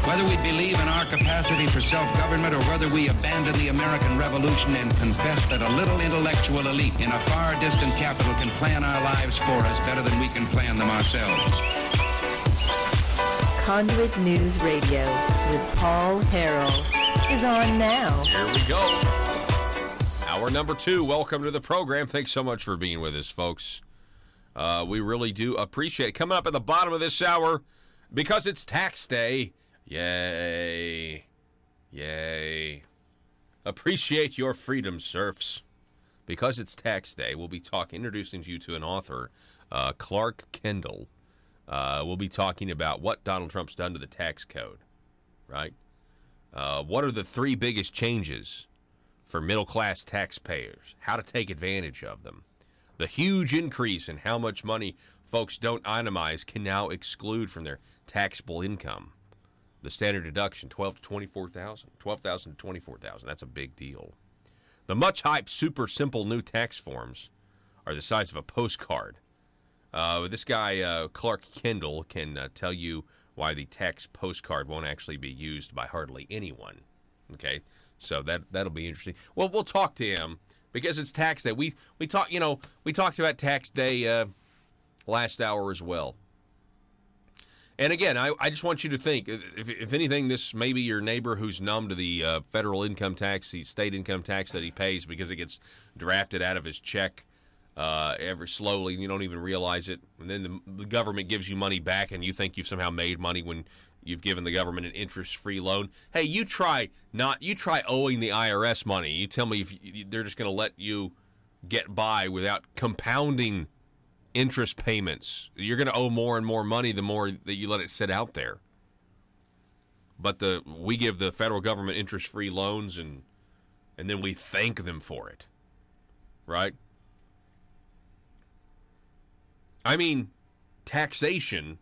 Whether we believe in our capacity for self-government or whether we abandon the American Revolution and confess that a little intellectual elite in a far distant capital can plan our lives for us better than we can plan them ourselves. Conduit News Radio with Paul Harrell is on now. Here we go. Hour number 2. Welcome to the program. Thanks so much for being with us, folks. We really do appreciate it. Coming up at the bottom of this hour, because it's tax day. Yay. Yay. Appreciate your freedom, serfs. Because it's tax day, we'll be introducing you to an author, Clark Kendall. We'll be talking about what Donald Trump's done to the tax code, right? What are the 3 biggest changes for middle-class taxpayers, how to take advantage of them. The huge increase in how much money folks don't itemize can now exclude from their taxable income. The standard deduction, $12,000 to $24,000. That's a big deal. The much-hyped, super simple new tax forms are the size of a postcard. This guy, Clark Kendall, can tell you why the tax postcard won't actually be used by hardly anyone. Okay? So that'll be interesting. Well, we'll talk to him because it's tax day. We talked about tax day last hour as well. And again, I just want you to think, if anything, this may be your neighbor who's numb to the federal income tax, the state income tax that he pays because it gets drafted out of his check ever slowly, and you don't even realize it. And then the government gives you money back, and you think you've somehow made money when you've given the government an interest-free loan. Hey, you try owing the IRS money. You tell me if they're just going to let you get by without compounding interest payments. You're going to owe more and more money the more that you let it sit out there. But we give the federal government interest-free loans, and then we thank them for it, right? I mean, taxation.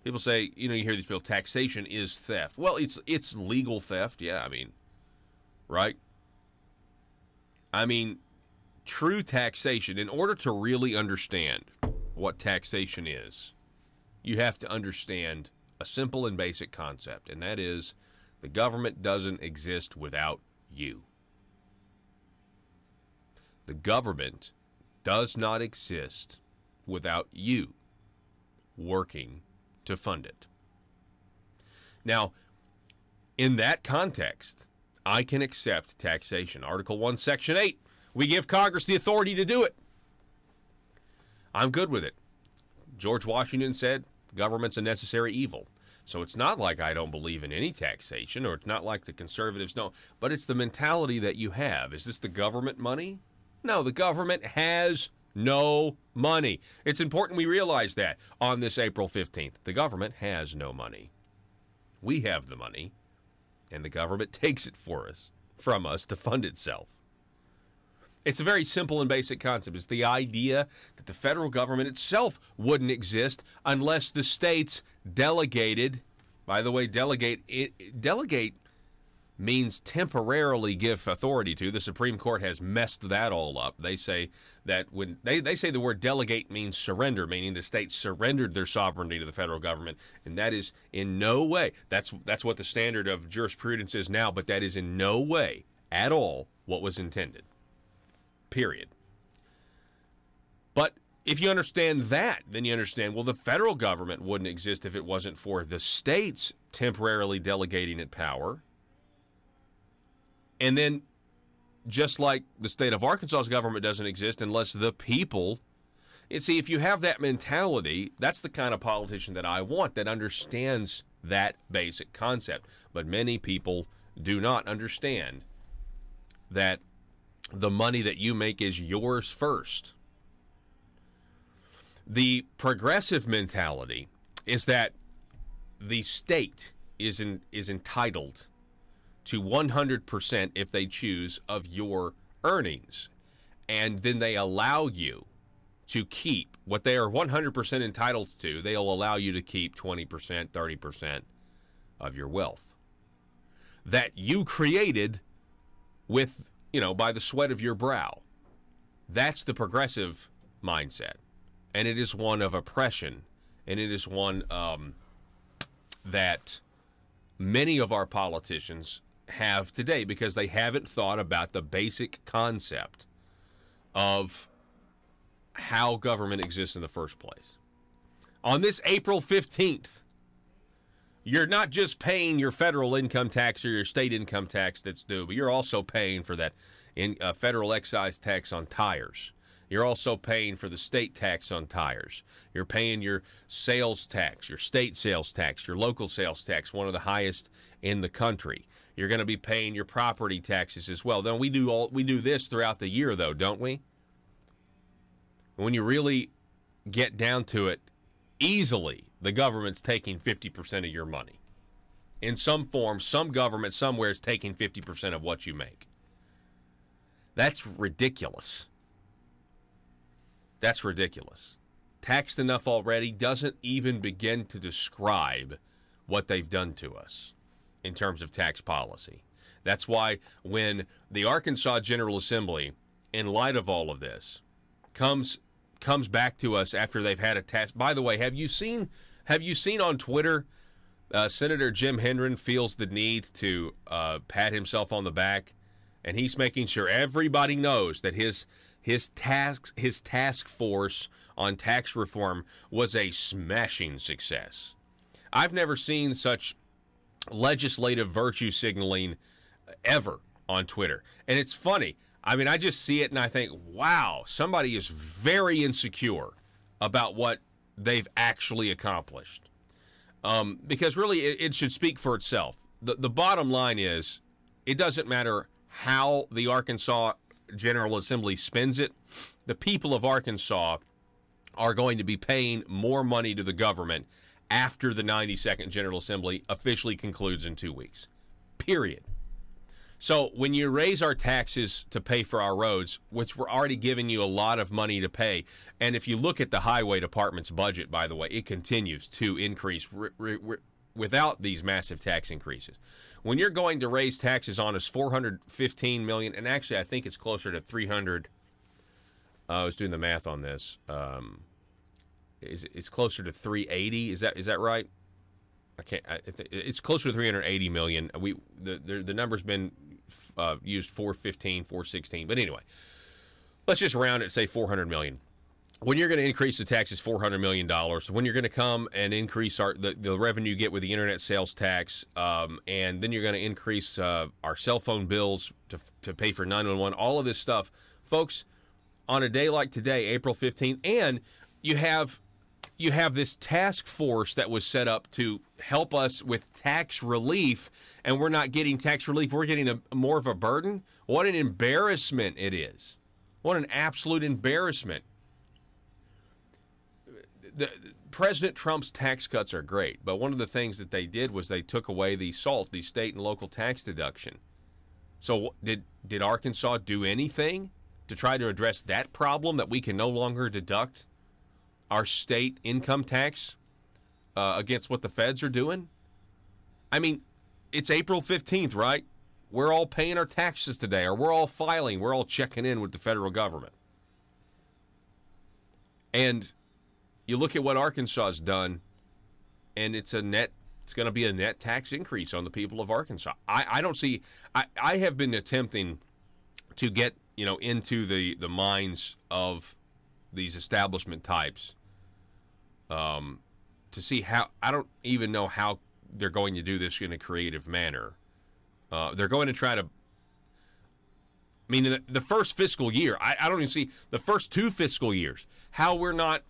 People say, you hear these people, taxation is theft. Well, it's legal theft, yeah, right? True taxation, in order to really understand what taxation is, you have to understand a simple and basic concept, and that is the government doesn't exist without you. The government does not exist without you working to fund it. Now, in that context, I can accept taxation. Article 1, Section 8. We give Congress the authority to do it. I'm good with it. George Washington said, government's a necessary evil. So it's not like I don't believe in any taxation, or it's not like the conservatives don't, but it's the mentality that you have. Is this the government money? No, the government has no money. It's important we realize that on this April 15th. The government has no money. We have the money, and the government takes it from us to fund itself. It's a very simple and basic concept. It's the idea that the federal government itself wouldn't exist unless the states delegated. By the way, delegate means temporarily give authority to. The Supreme Court has messed that all up. They say that when they say the word delegate means surrender, meaning the states surrendered their sovereignty to the federal government, and that is in no way. That's what the standard of jurisprudence is now, but that is in no way at all what was intended. Period. But if you understand that, then you understand, well, the federal government wouldn't exist if it wasn't for the states temporarily delegating it power. And then just like the state of Arkansas's government doesn't exist unless the people. And see, if you have that mentality, that's the kind of politician that I want, that understands that basic concept. But many people do not understand that the money that you make is yours first. The progressive mentality is that the state is entitled to 100%, if they choose, of your earnings. And then they allow you to keep what they are 100% entitled to. They'll allow you to keep 20%, 30% of your wealth that you created with, by the sweat of your brow. That's the progressive mindset. And it is one of oppression. And it is one that many of our politicians have today, because they haven't thought about the basic concept of how government exists in the first place. On this April 15th, you're not just paying your federal income tax or your state income tax that's due, but you're also paying for that federal excise tax on tires. You're also paying for the state tax on tires. You're paying your sales tax, your state sales tax, your local sales tax, one of the highest in the country. You're going to be paying your property taxes as well. Then we do this throughout the year, though, don't we? When you really get down to it, easily the government's taking 50% of your money. In some form, some government somewhere is taking 50% of what you make. That's ridiculous. That's ridiculous. Taxed enough already doesn't even begin to describe what they've done to us in terms of tax policy. That's why when the Arkansas General Assembly, in light of all of this, comes back to us after they've had a task. By the way, have you seen on Twitter, Senator Jim Hendren feels the need to pat himself on the back, and he's making sure everybody knows that his task force on tax reform was a smashing success. I've never seen such legislative virtue signaling ever on Twitter. And it's funny. I mean, I just see it and I think, wow, somebody is very insecure about what they've actually accomplished. Because really, it should speak for itself. The bottom line is, it doesn't matter how the Arkansas General Assembly spends it. The people of Arkansas are going to be paying more money to the government after the 92nd General Assembly officially concludes in 2 weeks. Period. So when you raise our taxes to pay for our roads, which we're already giving you a lot of money to pay, and if you look at the highway department's budget, by the way, it continues to increase without these massive tax increases. When you're going to raise taxes on us $415 million, and actually I think it's closer to 300. I was doing the math on this. It's closer to 380. Is that right? It's closer to 380 million. The number's been used 415, 416. But anyway, let's just round it and say 400 million. When you're going to increase the taxes $400 million, when you're going to come and increase the revenue you get with the internet sales tax, and then you're going to increase our cell phone bills to pay for 911, all of this stuff, folks, on a day like today, April 15th, and you have this task force that was set up to help us with tax relief, and we're not getting tax relief. We're getting more of a burden. What an embarrassment it is. What an absolute embarrassment. President Trump's tax cuts are great, but one of the things that they did was they took away the SALT, the state and local tax deduction. So did Arkansas do anything to try to address that problem, that we can no longer deduct our state income tax against what the feds are doing? I mean, it's April 15th, right? We're all paying our taxes today, or we're all filing, we're all checking in with the federal government. And you look at what Arkansas has done, and it's going to be a net tax increase on the people of Arkansas. I don't see, I have been attempting to get, into the minds of these establishment types to see how. I don't even know how they're going to do this in a creative manner. They're going to try to I mean, the first fiscal year, I don't even see the first 2 fiscal years, how we're not,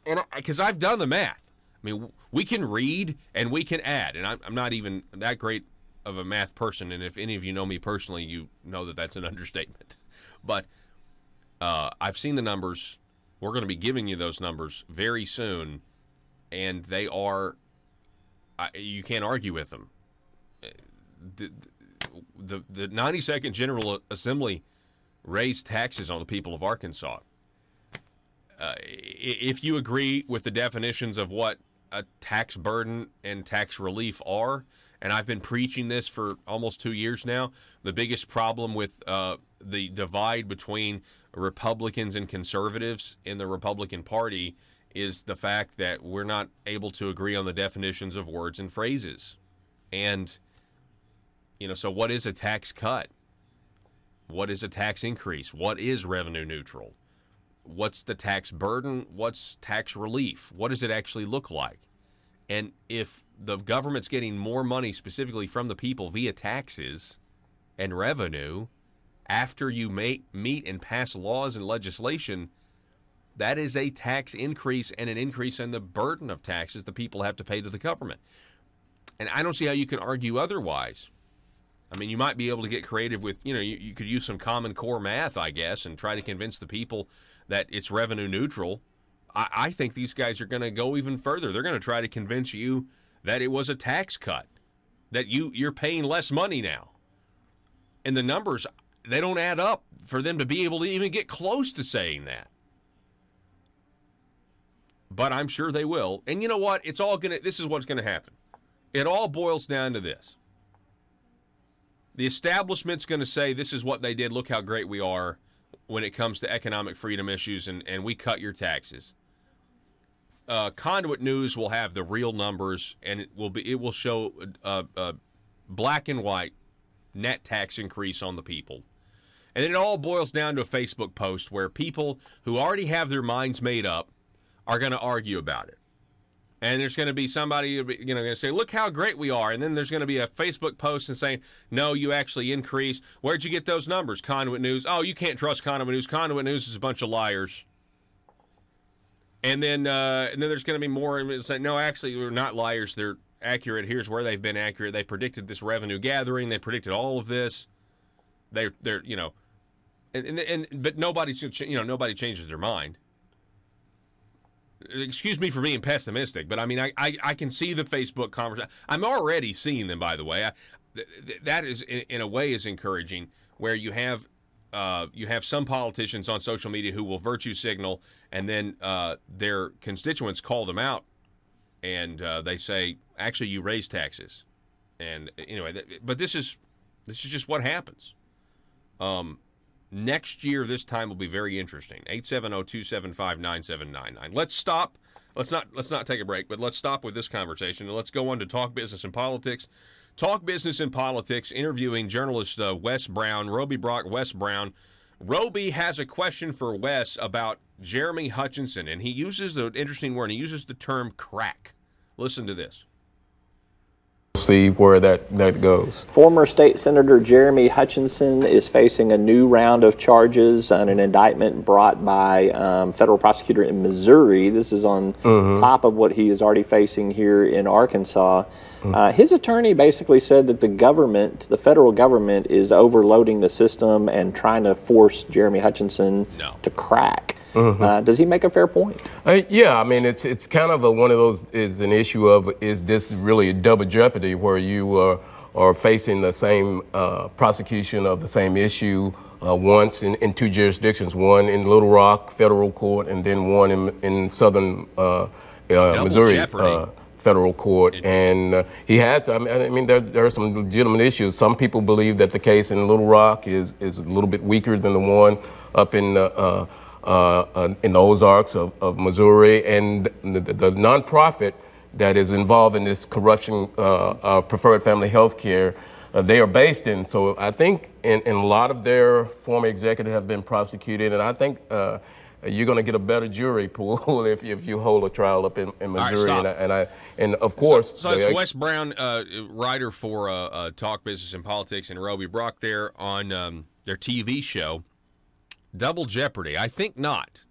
and because I've done the math. I mean, we can read and we can add, and I'm not even that great of a math person, and if any of you know me personally, you know that that's an understatement. But I've seen the numbers. We're going to be giving you those numbers very soon, and they are, you can't argue with them. The 92nd General Assembly raised taxes on the people of Arkansas. If you agree with the definitions of what a tax burden and tax relief are, and I've been preaching this for almost 2 years now, the biggest problem with the divide between Republicans and conservatives in the Republican Party is the fact that we're not able to agree on the definitions of words and phrases. And, so what is a tax cut? What is a tax increase? What is revenue neutral? What's the tax burden? What's tax relief? What does it actually look like? And if the government's getting more money specifically from the people via taxes and revenue, after you meet and pass laws and legislation, that is a tax increase and an increase in the burden of taxes the people have to pay to the government. And I don't see how you can argue otherwise. I mean, you might be able to get creative with, you could use some Common Core math, I guess, and try to convince the people that it's revenue neutral. I think these guys are going to go even further. They're going to try to convince you that it was a tax cut, that you're paying less money now. And the numbers, they don't add up for them to be able to even get close to saying that. But I'm sure they will. And you know what? This is what's going to happen. It all boils down to this. The establishment's going to say, this is what they did. Look how great we are when it comes to economic freedom issues, and we cut your taxes. Conduit News will have the real numbers, and it will show black and white net tax increase on the people. And then it all boils down to a Facebook post where people who already have their minds made up are going to argue about it. And there's going to be somebody, going to say, look how great we are. And then there's going to be a Facebook post and saying, no, you actually increased. Where'd you get those numbers? Conduit News. Oh, you can't trust Conduit News. Conduit News is a bunch of liars. And then there's going to be more and say, no, actually, we're not liars. They're accurate. Here's where they've been accurate. They predicted this revenue gathering. They predicted all of this. They're but nobody changes their mind. Excuse me for being pessimistic, but I mean, I can see the Facebook conversation. I'm already seeing them, by the way. That is, in a way, is encouraging, where you have some politicians on social media who will virtue signal, and then their constituents call them out, and they say, actually, you raise taxes. And anyway, but this is just what happens. Next year, this time will be very interesting. 870-275-9799. Let's stop. Let's not take a break, but let's stop with this conversation and let's go on to Talk Business and Politics. Talk Business and Politics, interviewing journalist Wes Brown, Roby Brock, Wes Brown. Roby has a question for Wes about Jeremy Hutchinson, and he uses an interesting word. He uses the term crack. Listen to this. See where that goes. Former State Senator Jeremy Hutchinson is facing a new round of charges on an indictment brought by federal prosecutor in Missouri. This is on top of what he is already facing here in Arkansas. His attorney basically said that the federal government, is overloading the system and trying to force Jeremy Hutchinson to crack. Does he make a fair point? Yeah, I mean, it's kind of one of those, is an issue of, is this really a double jeopardy where you are facing the same prosecution of the same issue once in two jurisdictions, one in Little Rock federal court and then one in southern Missouri federal court. And he had to, I mean, there are some legitimate issues. Some people believe that the case in Little Rock is a little bit weaker than the one up in the Ozarks of Missouri, and the nonprofit that is involved in this corruption, preferred family health care, they are based in. So I think in a lot of their former executives have been prosecuted, and I think you're going to get a better jury pool if you hold a trial up in Missouri. Right, and of course, so it's Wes Brown, writer for Talk Business and Politics, and Roby Brock there on their TV show. Double jeopardy. I think not.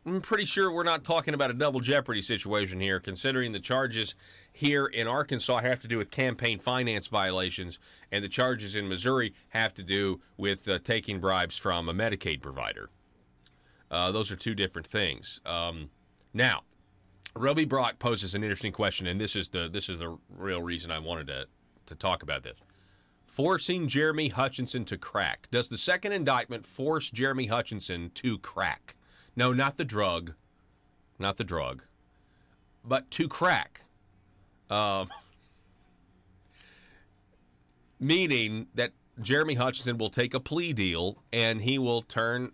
I'm pretty sure we're not talking about a double jeopardy situation here, considering the charges here in Arkansas have to do with campaign finance violations, and the charges in Missouri have to do with taking bribes from a Medicaid provider. Those are two different things. Now, Roby Brock poses an interesting question, and this is the real reason I wanted to talk about this. Forcing Jeremy Hutchinson to crack. Does the second indictment force Jeremy Hutchinson to crack? No, not the drug, but to crack. Meaning that Jeremy Hutchinson will take a plea deal and he will turn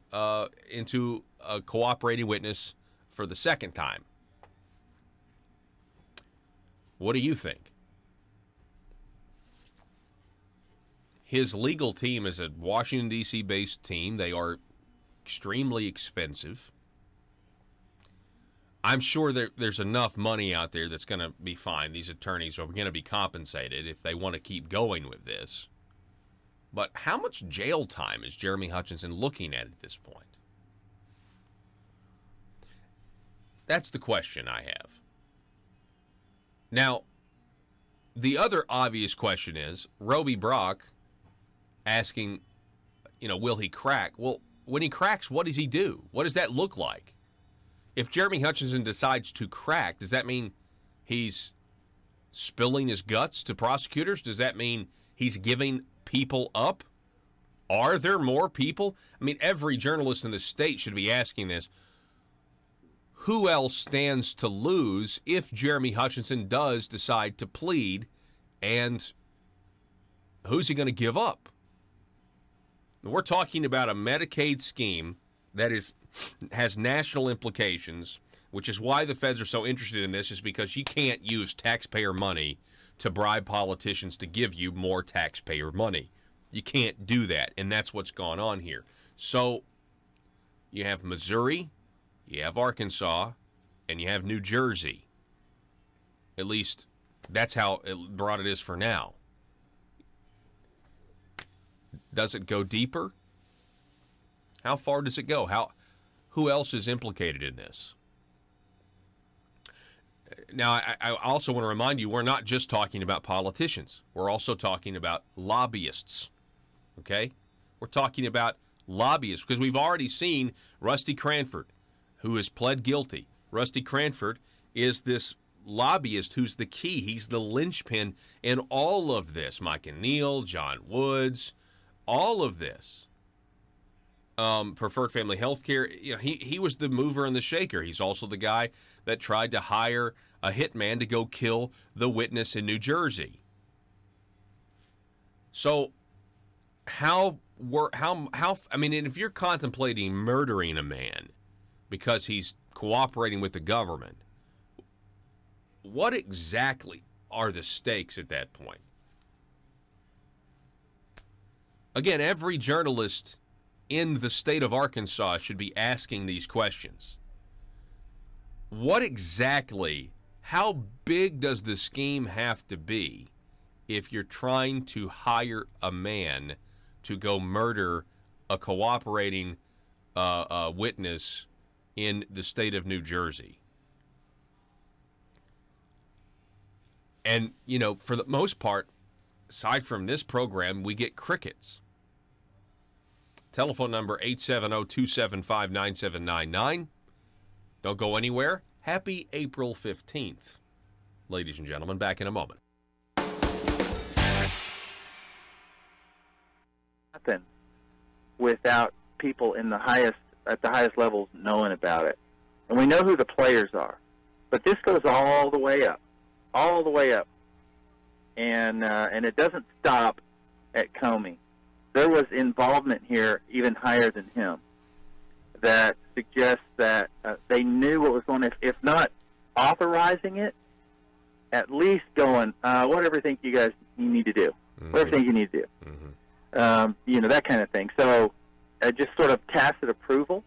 into a cooperating witness for the second time. What do you think? His legal team is a Washington, D.C. based team. They are extremely expensive. I'm sure there's enough money out there that's going to be fine. These attorneys are going to be compensated if they want to keep going with this. But how much jail time is Jeremy Hutchinson looking at this point? That's the question I have. Now, the other obvious question is, Roby Brock asking, will he crack? Well, when he cracks, what does he do? What does that look like? If Jeremy Hutchinson decides to crack, does that mean he's spilling his guts to prosecutors? Does that mean he's giving people up? Are there more people? I mean, every journalist in the state should be asking this. Who else stands to lose if Jeremy Hutchinson does decide to plead, and who's he going to give up? We're talking about a Medicaid scheme that has national implications, which is why the feds are so interested in this, is because you can't use taxpayer money to bribe politicians to give you more taxpayer money. You can't do that, and that's what's gone on here. So you have Missouri, you have Arkansas, and you have New Jersey. At least that's how broad it is for now. Does it go deeper? How far does it go? Who else is implicated in this? Now, I also want to remind you, we're not just talking about politicians. We're also talking about lobbyists, okay? We're talking about lobbyists because we've already seen Rusty Cranford, who has pled guilty. Rusty Cranford is this lobbyist who's the key. He's the linchpin in all of this. Mike and Neal, John Woods, all of this. Preferred family health care, he was the mover and the shaker. He's also the guy that tried to hire a hitman to go kill the witness in New Jersey. So I mean, if you're contemplating murdering a man because he's cooperating with the government, what exactly are the stakes at that point? Again, every journalist in the state of Arkansas should be asking these questions. What exactly, how big does the scheme have to be if you're trying to hire a man to go murder a cooperating witness in the state of New Jersey? And, for the most part, aside from this program, we get crickets. Telephone number 870-275-9799. Don't go anywhere. Happy April 15th. Ladies and gentlemen, back in a moment. Nothing without people at the highest levels knowing about it. And we know who the players are. But this goes all the way up. And it doesn't stop at Comey. There was involvement here even higher than him that suggests that they knew what was going on, if not authorizing it, at least going, whatever you need to do. Mm-hmm. Whatever you need to do. Mm-hmm. That kind of thing. So just sort of tacit approval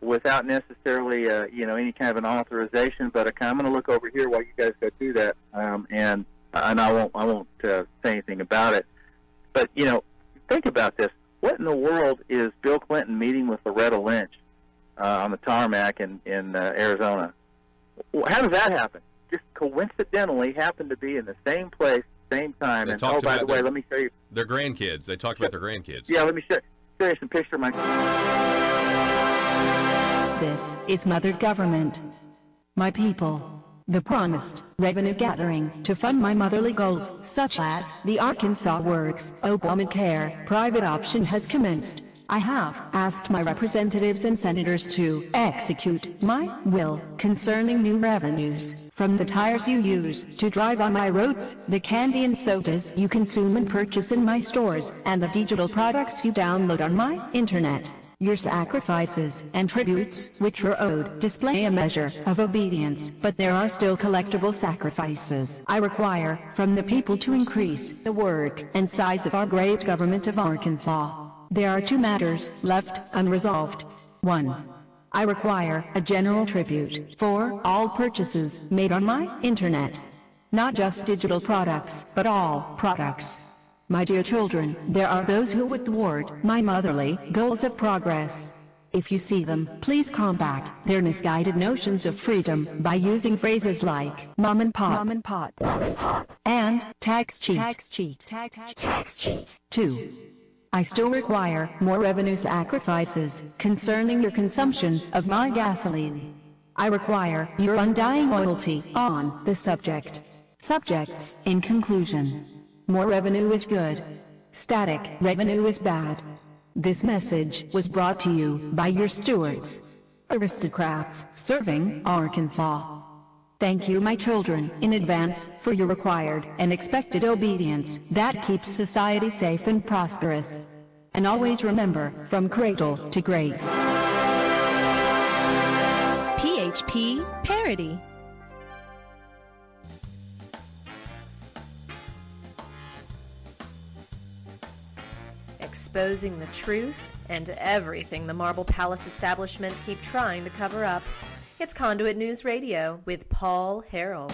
without necessarily, any kind of an authorization, but I'm going to look over here while you guys go do that, and I won't say anything about it. But, think about this. what in the world is Bill Clinton meeting with Loretta Lynch on the tarmac in Arizona? How does that happen? Just coincidentally happened to be in the same place, same time. And oh, by the way, let me show you their grandkids. They talked about their grandkids. Yeah, let me show you some picture of my. This is Mother Government. My people. The promised revenue gathering to fund my motherly goals, such as the Arkansas Works, Obamacare, private option has commenced. I have asked my representatives and senators to execute my will concerning new revenues, from the tires you use to drive on my roads, the candy and sodas you consume and purchase in my stores, and the digital products you download on my internet. Your sacrifices and tributes, which are owed, display a measure of obedience, but there are still collectible sacrifices I require from the people to increase the work and size of our great government of Arkansas. There are 2 matters left unresolved. 1. I require a general tribute for all purchases made on my internet. Not just digital products, but all products. My dear children, there are those who would thwart my motherly goals of progress. If you see them, please combat their misguided notions of freedom by using phrases like mom and pop, and tax cheat. 2. I still require more revenue sacrifices concerning your consumption of my gasoline. I require your undying loyalty on the subject. Subjects in conclusion. More revenue is good. Static revenue is bad. This message was brought to you by your stewards, aristocrats serving Arkansas. Thank you, my children, in advance for your required and expected obedience that keeps society safe and prosperous. And always remember, from cradle to grave. PHP Parody. Exposing the truth and everything the Marble Palace establishment keep trying to cover up. It's Conduit News Radio with Paul Harrell.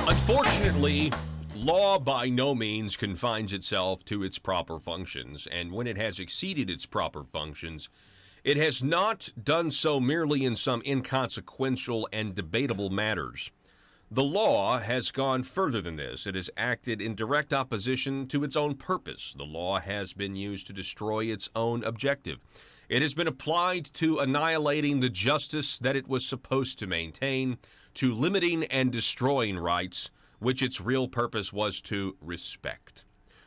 Unfortunately, law by no means confines itself to its proper functions, and when it has exceeded its proper functions, it has not done so merely in some inconsequential and debatable matters. The law has gone further than this. It has acted in direct opposition to its own purpose. The law has been used to destroy its own objective. It has been applied to annihilating the justice that it was supposed to maintain, to limiting and destroying rights, which its real purpose was to respect.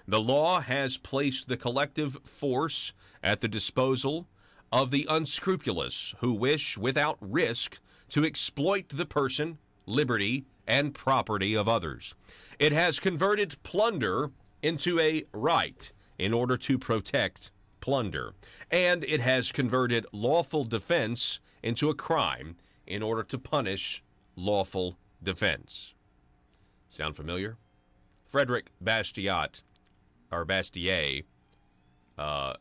The law has placed the collective force at the disposal of the unscrupulous who wish, without risk, to exploit the person, liberty, and property of others. It has converted plunder into a right in order to protect plunder. And it has converted lawful defense into a crime in order to punish lawful defense. Sound familiar? Frederick Bastiat, or Bastiat,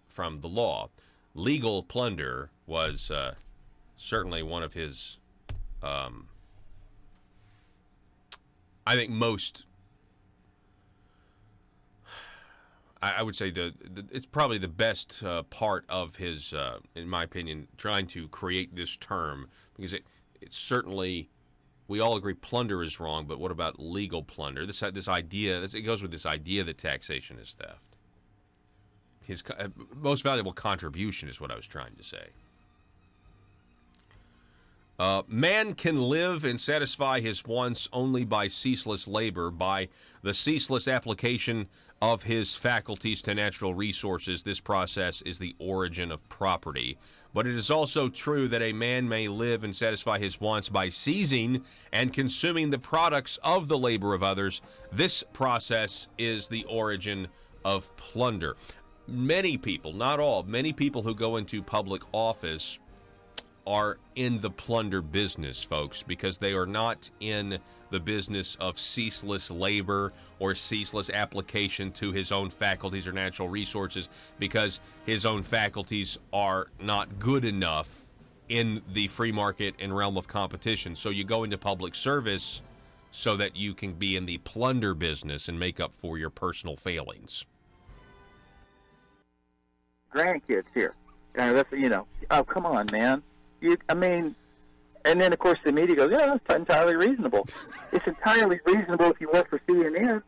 from The Law. Legal plunder was certainly one of his, I think most, I would say it's probably the best part of his, in my opinion, trying to create this term, because it's certainly, we all agree plunder is wrong, but what about legal plunder? This idea, it goes with this idea that taxation is theft. His most valuable contribution is what I was trying to say. Man can live and satisfy his wants only by ceaseless labor, by the ceaseless application of his faculties to natural resources. This process is the origin of property. But it is also true that a man may live and satisfy his wants by seizing and consuming the products of the labor of others. This process is the origin of plunder. Many people, not all, many people who go into public office are in the plunder business, folks, because they are not in the business of ceaseless labor or ceaseless application to his own faculties or natural resources, because his own faculties are not good enough in the free market and realm of competition. So you go into public service so that you can be in the plunder business and make up for your personal failings. Grandkids here. That's, oh, come on, man. And then, of course, the media goes, yeah, that's entirely reasonable. It's entirely reasonable if you work for CNN.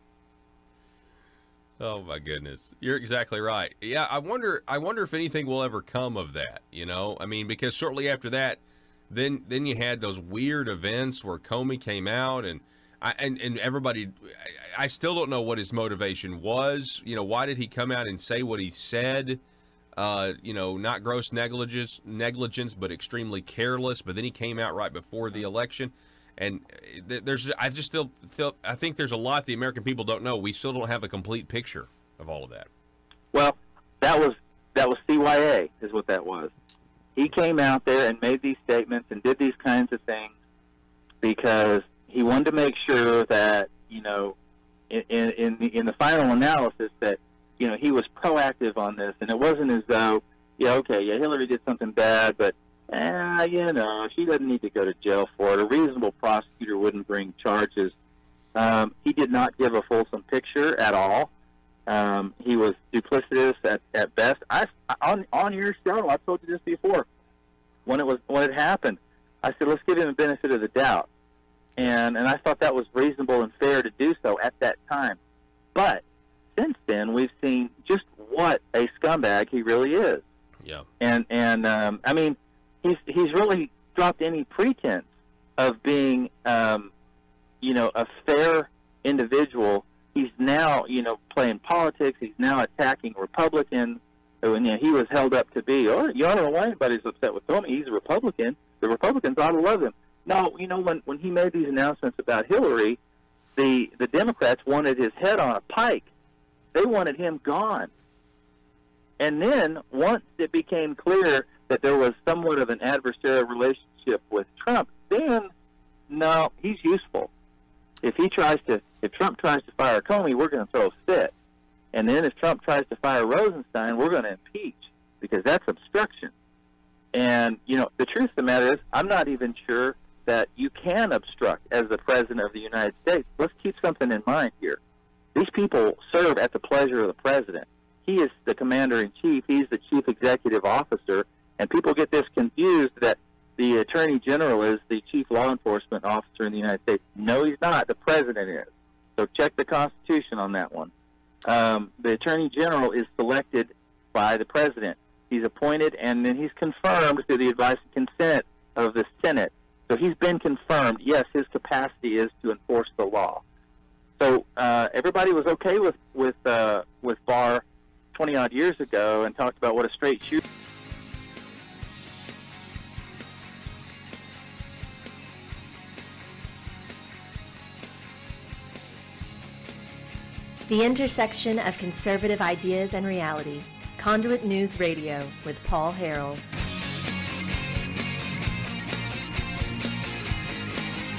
Oh, my goodness. You're exactly right. Yeah, I wonder if anything will ever come of that, because shortly after that, then you had those weird events where Comey came out and everybody, I still don't know what his motivation was. Why did he come out and say what he said? Not gross negligence, but extremely careless. But then he came out right before the election. And I think there's a lot the American people don't know. We still don't have a complete picture of all of that. Well, that was CYA is what that was. He came out there and made these statements and did these kinds of things because he wanted to make sure that, in the final analysis that, he was proactive on this. And it wasn't as though, Hillary did something bad, but she doesn't need to go to jail for it. A reasonable prosecutor wouldn't bring charges. He did not give a fulsome picture at all. He was duplicitous at best. On your show, I've told you this before. When it happened, I said, let's give him the benefit of the doubt. And I thought that was reasonable and fair to do so at that time. But since then, we've seen just what a scumbag he really is. Yeah. And he's really dropped any pretense of being, a fair individual. He's now, playing politics. He's now attacking Republicans. And he was held up to be, I don't know why anybody's upset with Comey. He's a Republican. The Republicans ought to love him. No, when he made these announcements about Hillary, the Democrats wanted his head on a pike. They wanted him gone. And then once it became clear that there was somewhat of an adversarial relationship with Trump, then no, he's useful. If Trump tries to fire Comey, we're going to throw a fit. And then if Trump tries to fire Rosenstein, we're going to impeach because that's obstruction. And, the truth of the matter is I'm not even sure that you can obstruct as the President of the United States. Let's keep something in mind here. These people serve at the pleasure of the President. He is the Commander-in-Chief. He's the Chief Executive Officer. And people get this confused that the Attorney General is the Chief Law Enforcement Officer in the United States. No, he's not. The President is. So check the Constitution on that one. The Attorney General is selected by the President. He's appointed, and then he's confirmed through the advice and consent of the Senate. So he's been confirmed. Yes, his capacity is to enforce the law. So everybody was okay with Barr 20-odd years ago and talked about what a straight shooter. The intersection of conservative ideas and reality. Conduit News Radio with Paul Harrell.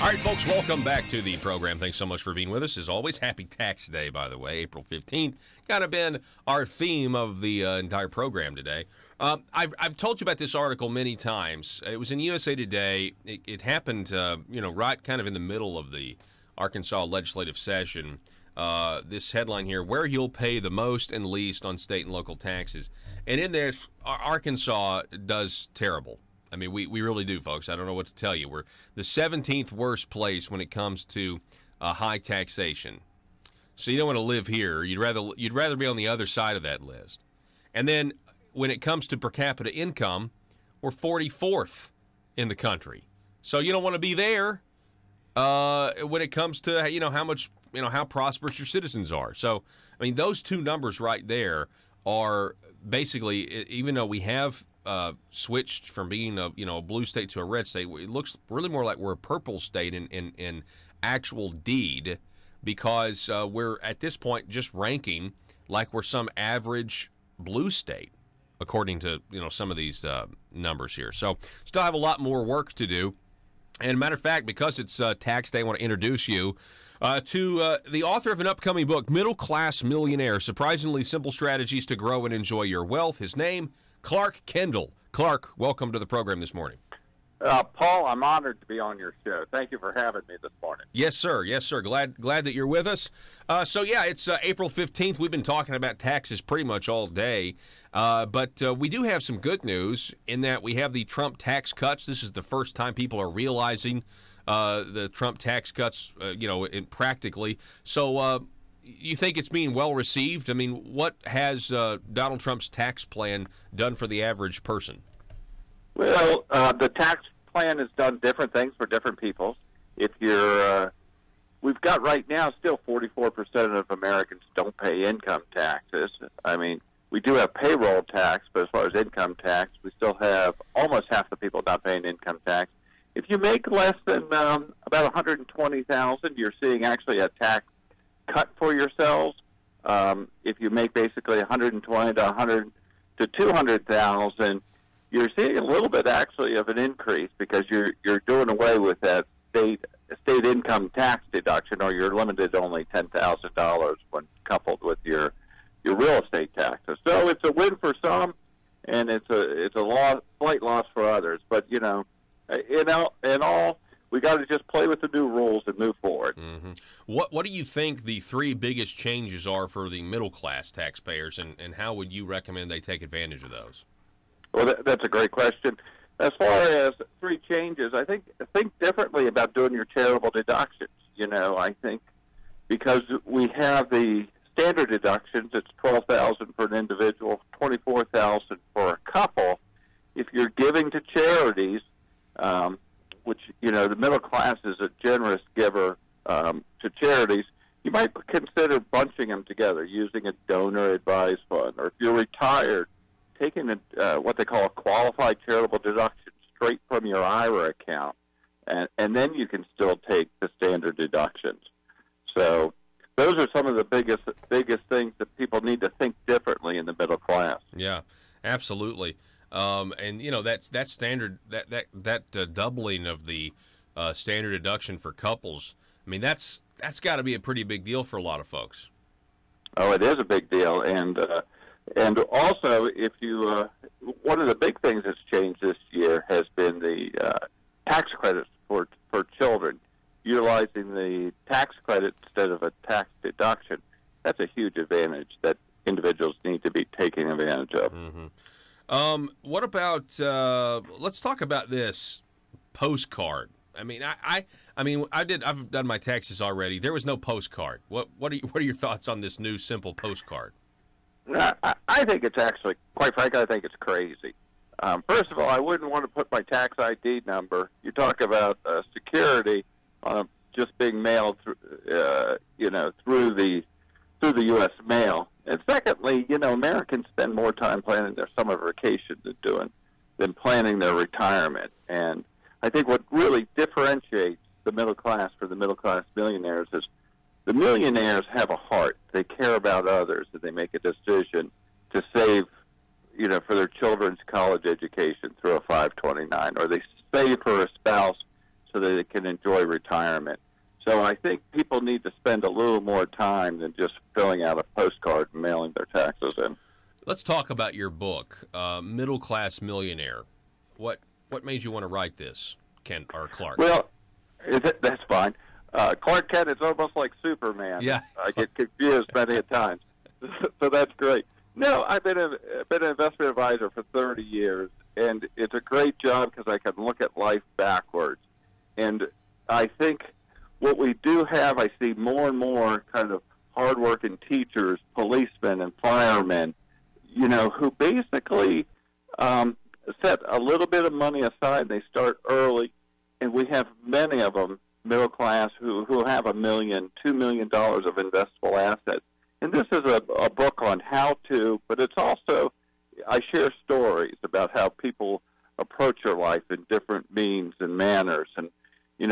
All right, folks, welcome back to the program. Thanks so much for being with us. As always, happy tax day, by the way, April 15th. Kind of been our theme of the entire program today. I've told you about this article many times. It was in USA Today. It happened, right kind of in the middle of the Arkansas legislative session. This headline here, where you'll pay the most and least on state and local taxes. And in there, Arkansas does terrible. I mean, we really do, folks. I don't know what to tell you. We're the 17th worst place when it comes to high taxation. So you don't want to live here. You'd rather be on the other side of that list. And then when it comes to per capita income, we're 44th in the country. So you don't want to be there when it comes to how prosperous your citizens are. So I mean, those two numbers right there are basically, even though we have switched from being a blue state to a red state, it looks really more like we're a purple state in actual deed, because we're at this point just ranking like we're some average blue state according to some of these numbers here. So still have a lot more work to do. And matter of fact, because it's tax day, I want to introduce you to the author of an upcoming book, Middle Class Millionaire, Surprisingly Simple Strategies to Grow and Enjoy Your Wealth. His name, Clark Kendall. Clark, welcome to the program this morning. Paul, I'm honored to be on your show. Thank you for having me this morning. Yes, sir. Yes, sir. Glad that you're with us. It's April 15th. We've been talking about taxes pretty much all day. But we do have some good news in that we have the Trump tax cuts. This is the first time people are realizing the Trump tax cuts, practically. So you think it's being well received? I mean, what has Donald Trump's tax plan done for the average person? Well, the tax plan has done different things for different people. If you're, we've got right now still 44% of Americans don't pay income taxes. I mean, we do have payroll tax, but as far as income tax, we still have almost half the people not paying income tax. If you make less than about $120,000, you're seeing actually a tax cut for yourselves. If you make basically $120,000 to $200,000, you're seeing a little bit actually of an increase because you're doing away with that state income tax deduction, or you're limited to only $10,000 when coupled with your real estate taxes. So it's a win for some, and it's a slight loss for others. But in all, we got to just play with the new rules and move forward. Mm-hmm. What do you think the three biggest changes are for the middle class taxpayers, and how would you recommend they take advantage of those? Well, that's a great question. As far as three changes, I think differently about doing your charitable deductions. I think because we have the standard deductions, it's $12,000 for an individual, $24,000 for a couple. If you're giving to charities, which the middle class is a generous giver to charities, you might consider bunching them together, using a donor advised fund, or if you're retired, taking what they call a qualified charitable deduction straight from your IRA account, and then you can still take the standard deductions. So those are some of the biggest things that people need to think differently in the middle class. Yeah, absolutely. And that's standard that doubling of the standard deduction for couples. I mean, that's got to be a pretty big deal for a lot of folks. Oh, it is a big deal, and also, if you one of the big things that's changed this year has been the tax credits for children, utilizing the tax credit instead of a tax deduction. That's a huge advantage that individuals need to be taking advantage of. Mm-hmm. What about? Let's talk about this postcard. I mean, I've done my taxes already. There was no postcard. What are your thoughts on this new simple postcard? I think it's actually, quite frankly, I think it's crazy. First of all, I wouldn't want to put my tax ID number. You talk about security just being mailed through, through the U.S. mail. And secondly, Americans spend more time planning their summer vacation than planning their retirement. And I think what really differentiates the middle class for the middle class millionaires is the millionaires have a heart. They care about others, and they make a decision to save, for their children's college education through a 529, or they save for a spouse so that they can enjoy retirement. So I think people need to spend a little more time than just filling out a postcard and mailing their taxes in. Let's talk about your book, Middle Class Millionaire. What made you want to write this, Ken or Clark? Well, that's fine. Clark Kent is almost like Superman. Yeah. I get confused many a times. So that's great. No, I've been an investment advisor for 30 years, and it's a great job because I can look at life backwards. And I think what we do have, I see more and more kind of hardworking teachers, policemen, and firemen, who basically set a little bit of money aside. They start early, and we have many of them, middle class, who have $1 million, $2 million of investable assets. And this is a book on how to, but it's also, I share stories about how people approach your life in different means and manners. And,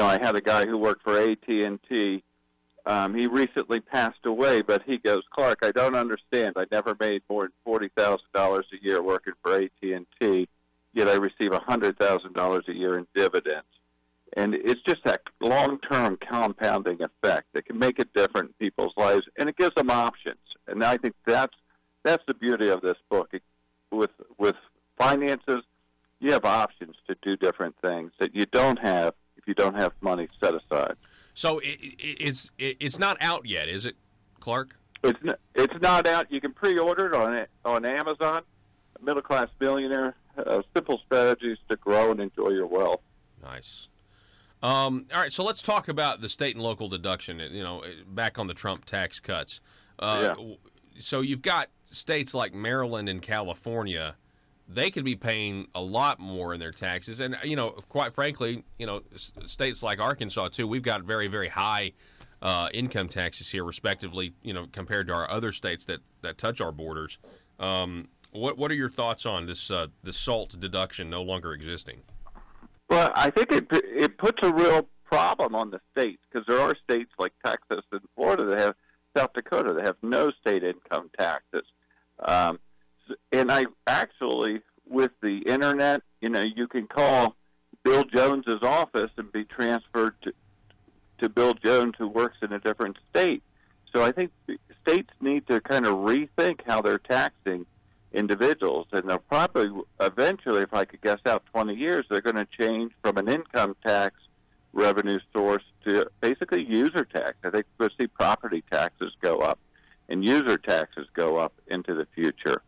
I had a guy who worked for AT&T. He recently passed away, but he goes, Clark, I don't understand. I never made more than $40,000 a year working for AT&T, yet I receive $100,000 a year in dividends. And it's just that long-term compounding effect that can make a difference in people's lives, and it gives them options. And I think that's the beauty of this book. With finances, you have options to do different things that you don't have if you don't have money set aside. So it's not out yet, is it, Clark? It's not out. You can pre-order it on Amazon. Middle Class Millionaire: Simple Strategies to Grow and Enjoy Your Wealth. Nice. All right, so let's talk about the state and local deduction. Back on the Trump tax cuts. So you've got states like Maryland and California. They could be paying a lot more in their taxes, and quite frankly, states like Arkansas too. We've got very, very high income taxes here, respectively. Compared to our other states that touch our borders. What are your thoughts on this SALT deduction no longer existing? Well, I think it puts a real problem on the states, because there are states like Texas and Florida that have, South Dakota, that have no state income taxes. And I actually, with the internet, you can call Bill Jones's office and be transferred to Bill Jones, who works in a different state. So I think states need to kind of rethink how they're taxing individuals, and they'll probably eventually, if I could guess out 20 years, they're going to change from an income tax revenue source to basically user tax. I think we'll see property taxes go up and user taxes go up into the future.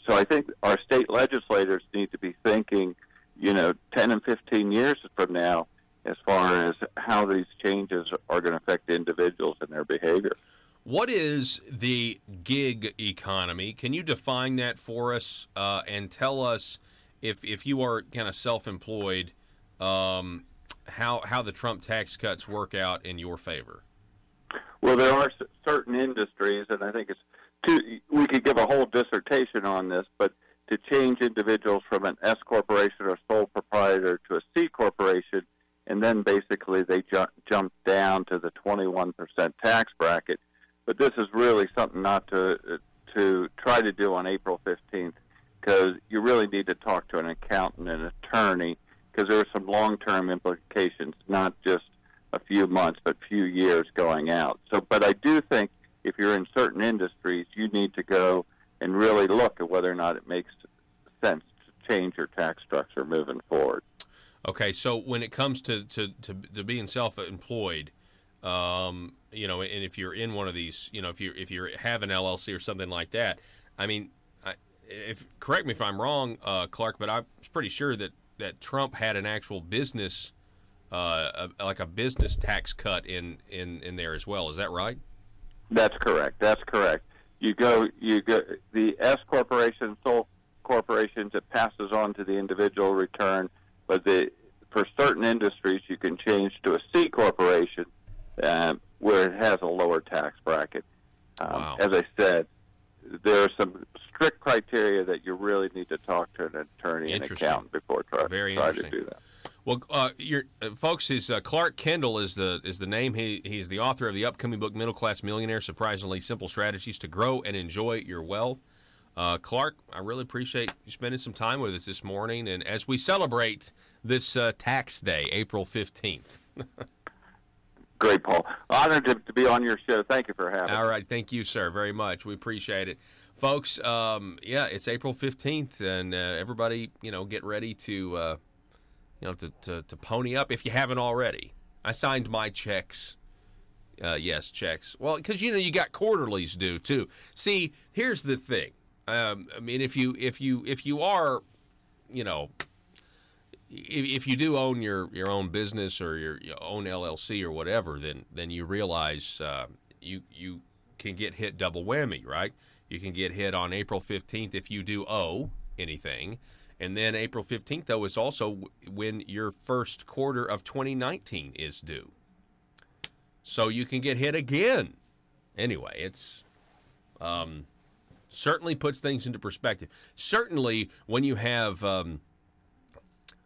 So I think our state legislators need to be thinking, 10 and 15 years from now, as far as how these changes are going to affect individuals and their behavior. What is the gig economy? Can you define that for us and tell us, if you are kind of self-employed, how the Trump tax cuts work out in your favor? Well, there are certain industries, and I think we could give a whole dissertation on this, but to change individuals from an S corporation or sole proprietor to a C corporation, and then basically they jump down to the 21% tax bracket. But this is really something not to try to do on April 15th, because you really need to talk to an accountant and attorney, because there are some long-term implications, not just a few months, but few years going out. So, but I do think if you're in certain industries, you need to go and really look at whether or not it makes sense to change your tax structure moving forward. Okay, so when it comes to being self-employed, and if you're in one of these, if you have an LLC or something like that, I mean, correct me if I'm wrong, Clark, but I was pretty sure that Trump had an actual business, like a business tax cut in there as well. Is that right? That's correct. You go the S corporation, sole corporations, it passes on to the individual return, but for certain industries you can change to a C corporation, where it has a lower tax bracket. Wow. As I said, there are some strict criteria that you really need to talk to an attorney and accountant before trying to do that. Well, folks, Clark Kendall is the name. He's the author of the upcoming book, Middle Class Millionaire: Surprisingly Simple Strategies to Grow and Enjoy Your Wealth. Clark, I really appreciate you spending some time with us this morning, and as we celebrate this tax day, April 15th. Great, Paul. Honored to be on your show. Thank you for having me. All right. Thank you, sir, very much. We appreciate it. Folks, it's April 15th, and everybody, get ready to pony up if you haven't already. I signed my checks. Yes, checks. Well, because, you got quarterlies due, too. See, here's the thing. I mean, if you are, if you do own your own business or your own LLC or whatever, then you realize you can get hit double whammy, right? You can get hit on April 15th if you do owe anything, and then April 15th, though, is also when your first quarter of 2019 is due. So you can get hit again. Anyway, it's certainly puts things into perspective. Certainly when you have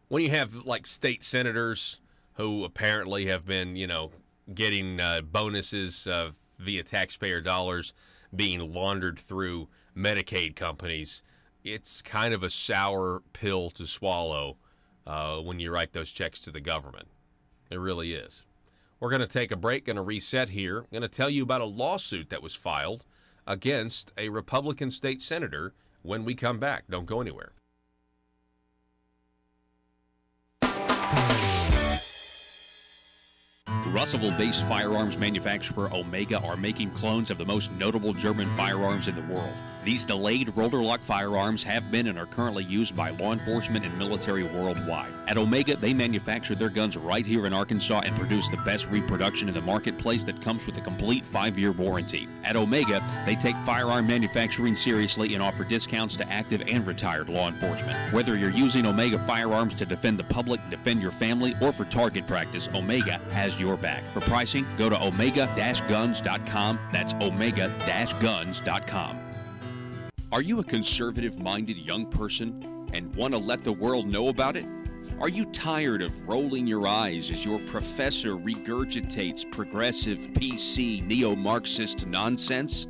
like state senators who apparently have been, getting bonuses via taxpayer dollars being laundered through Medicaid companies, it's kind of a sour pill to swallow when you write those checks to the government. It really is. We're going to take a break, going to reset here. I'm going to tell you about a lawsuit that was filed against a Republican state senator when we come back. Don't go anywhere. Russellville-based firearms manufacturer Omega are making clones of the most notable German firearms in the world. These delayed rotor-lock firearms have been and are currently used by law enforcement and military worldwide. At Omega, they manufacture their guns right here in Arkansas and produce the best reproduction in the marketplace that comes with a complete 5-year warranty. At Omega, they take firearm manufacturing seriously and offer discounts to active and retired law enforcement. Whether you're using Omega firearms to defend the public, defend your family, or for target practice, Omega has your back. For pricing, go to omega-guns.com. That's omega-guns.com. Are you a conservative-minded young person and want to let the world know about it? Are you tired of rolling your eyes as your professor regurgitates progressive, PC, neo-Marxist nonsense?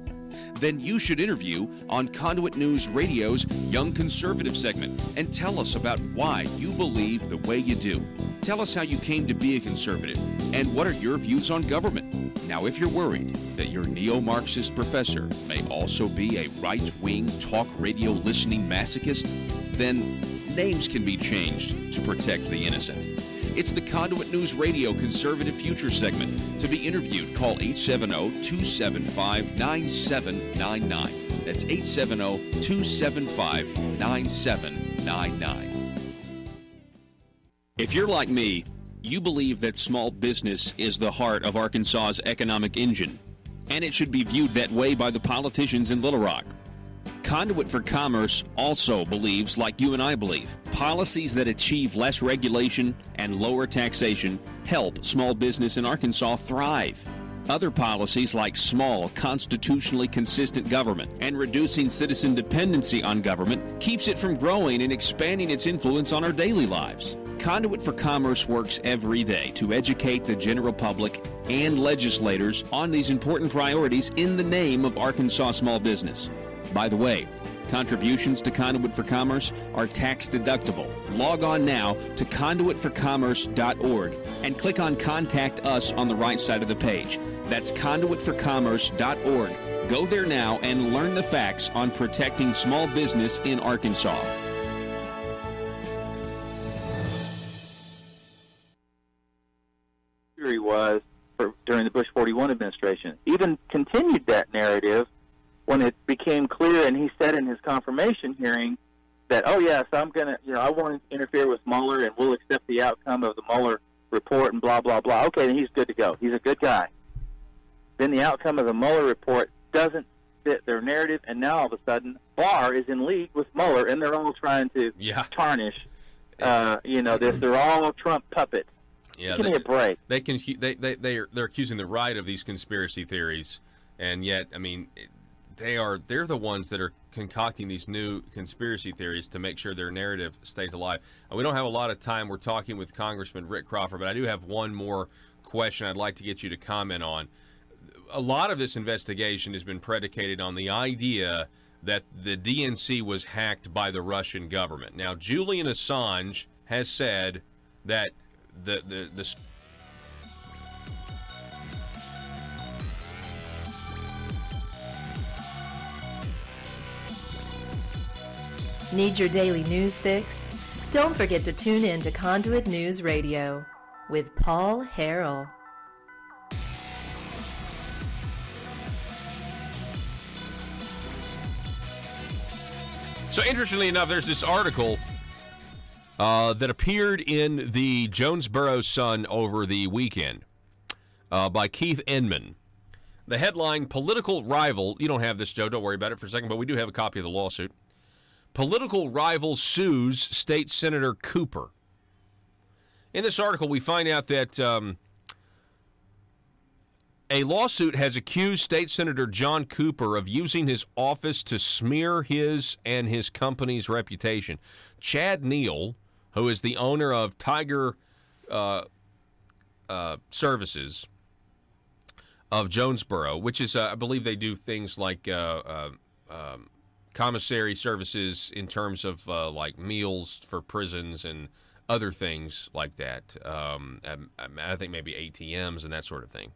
Then you should interview on Conduit News Radio's Young Conservative segment and tell us about why you believe the way you do. Tell us how you came to be a conservative and what are your views on government. Now, if you're worried that your neo-Marxist professor may also be a right-wing talk radio listening masochist, then names can be changed to protect the innocent. It's the Conduit News Radio Conservative Future segment. To be interviewed, call 870-275-9799. That's 870-275-9799. If you're like me, you believe that small business is the heart of Arkansas's economic engine, and it should be viewed that way by the politicians in Little Rock. Conduit for Commerce also believes, like you and I believe, policies that achieve less regulation and lower taxation help small business in Arkansas thrive. Other policies like small, constitutionally consistent government and reducing citizen dependency on government keeps it from growing and expanding its influence on our daily lives. Conduit for Commerce works every day to educate the general public and legislators on these important priorities in the name of Arkansas small business. By the way, contributions to Conduit for Commerce are tax deductible. Log on now to conduitforcommerce.org and click on Contact Us on the right side of the page. That's conduitforcommerce.org. Go there now and learn the facts on protecting small business in Arkansas. Was during the Bush 41 administration. Even continued that narrative when it became clear, and he said in his confirmation hearing that, oh yes, I'm gonna, I won't interfere with Mueller, and we'll accept the outcome of the Mueller report, and blah blah blah. Okay, then he's good to go. He's a good guy. Then the outcome of the Mueller report doesn't fit their narrative, and now all of a sudden Barr is in league with Mueller, and they're all trying to tarnish. They're all Trump puppets. Yeah, give me a break. They're accusing the right of these conspiracy theories, and yet, I mean, they're the ones that are concocting these new conspiracy theories to make sure their narrative stays alive. And we don't have a lot of time. We're talking with Congressman Rick Crawford, but I do have one more question I'd like to get you to comment on. A lot of this investigation has been predicated on the idea that the DNC was hacked by the Russian government. Now, Julian Assange has said that the Need your daily news fix? Don't forget to tune in to Conduit News Radio with Paul Harrell. So interestingly enough, there's this article that appeared in the Jonesboro Sun over the weekend by Keith Inman. The headline, Political Rival, you don't have this, Joe, don't worry about it for a second, but we do have a copy of the lawsuit. Political Rival Sues State Senator Cooper. In this article, we find out that a lawsuit has accused State Senator John Cooper of using his office to smear his and his company's reputation. Chad Neal, who is the owner of Tiger Services of Jonesboro, which is, I believe they do things like commissary services in terms of like meals for prisons and other things like that. I think maybe ATMs and that sort of thing.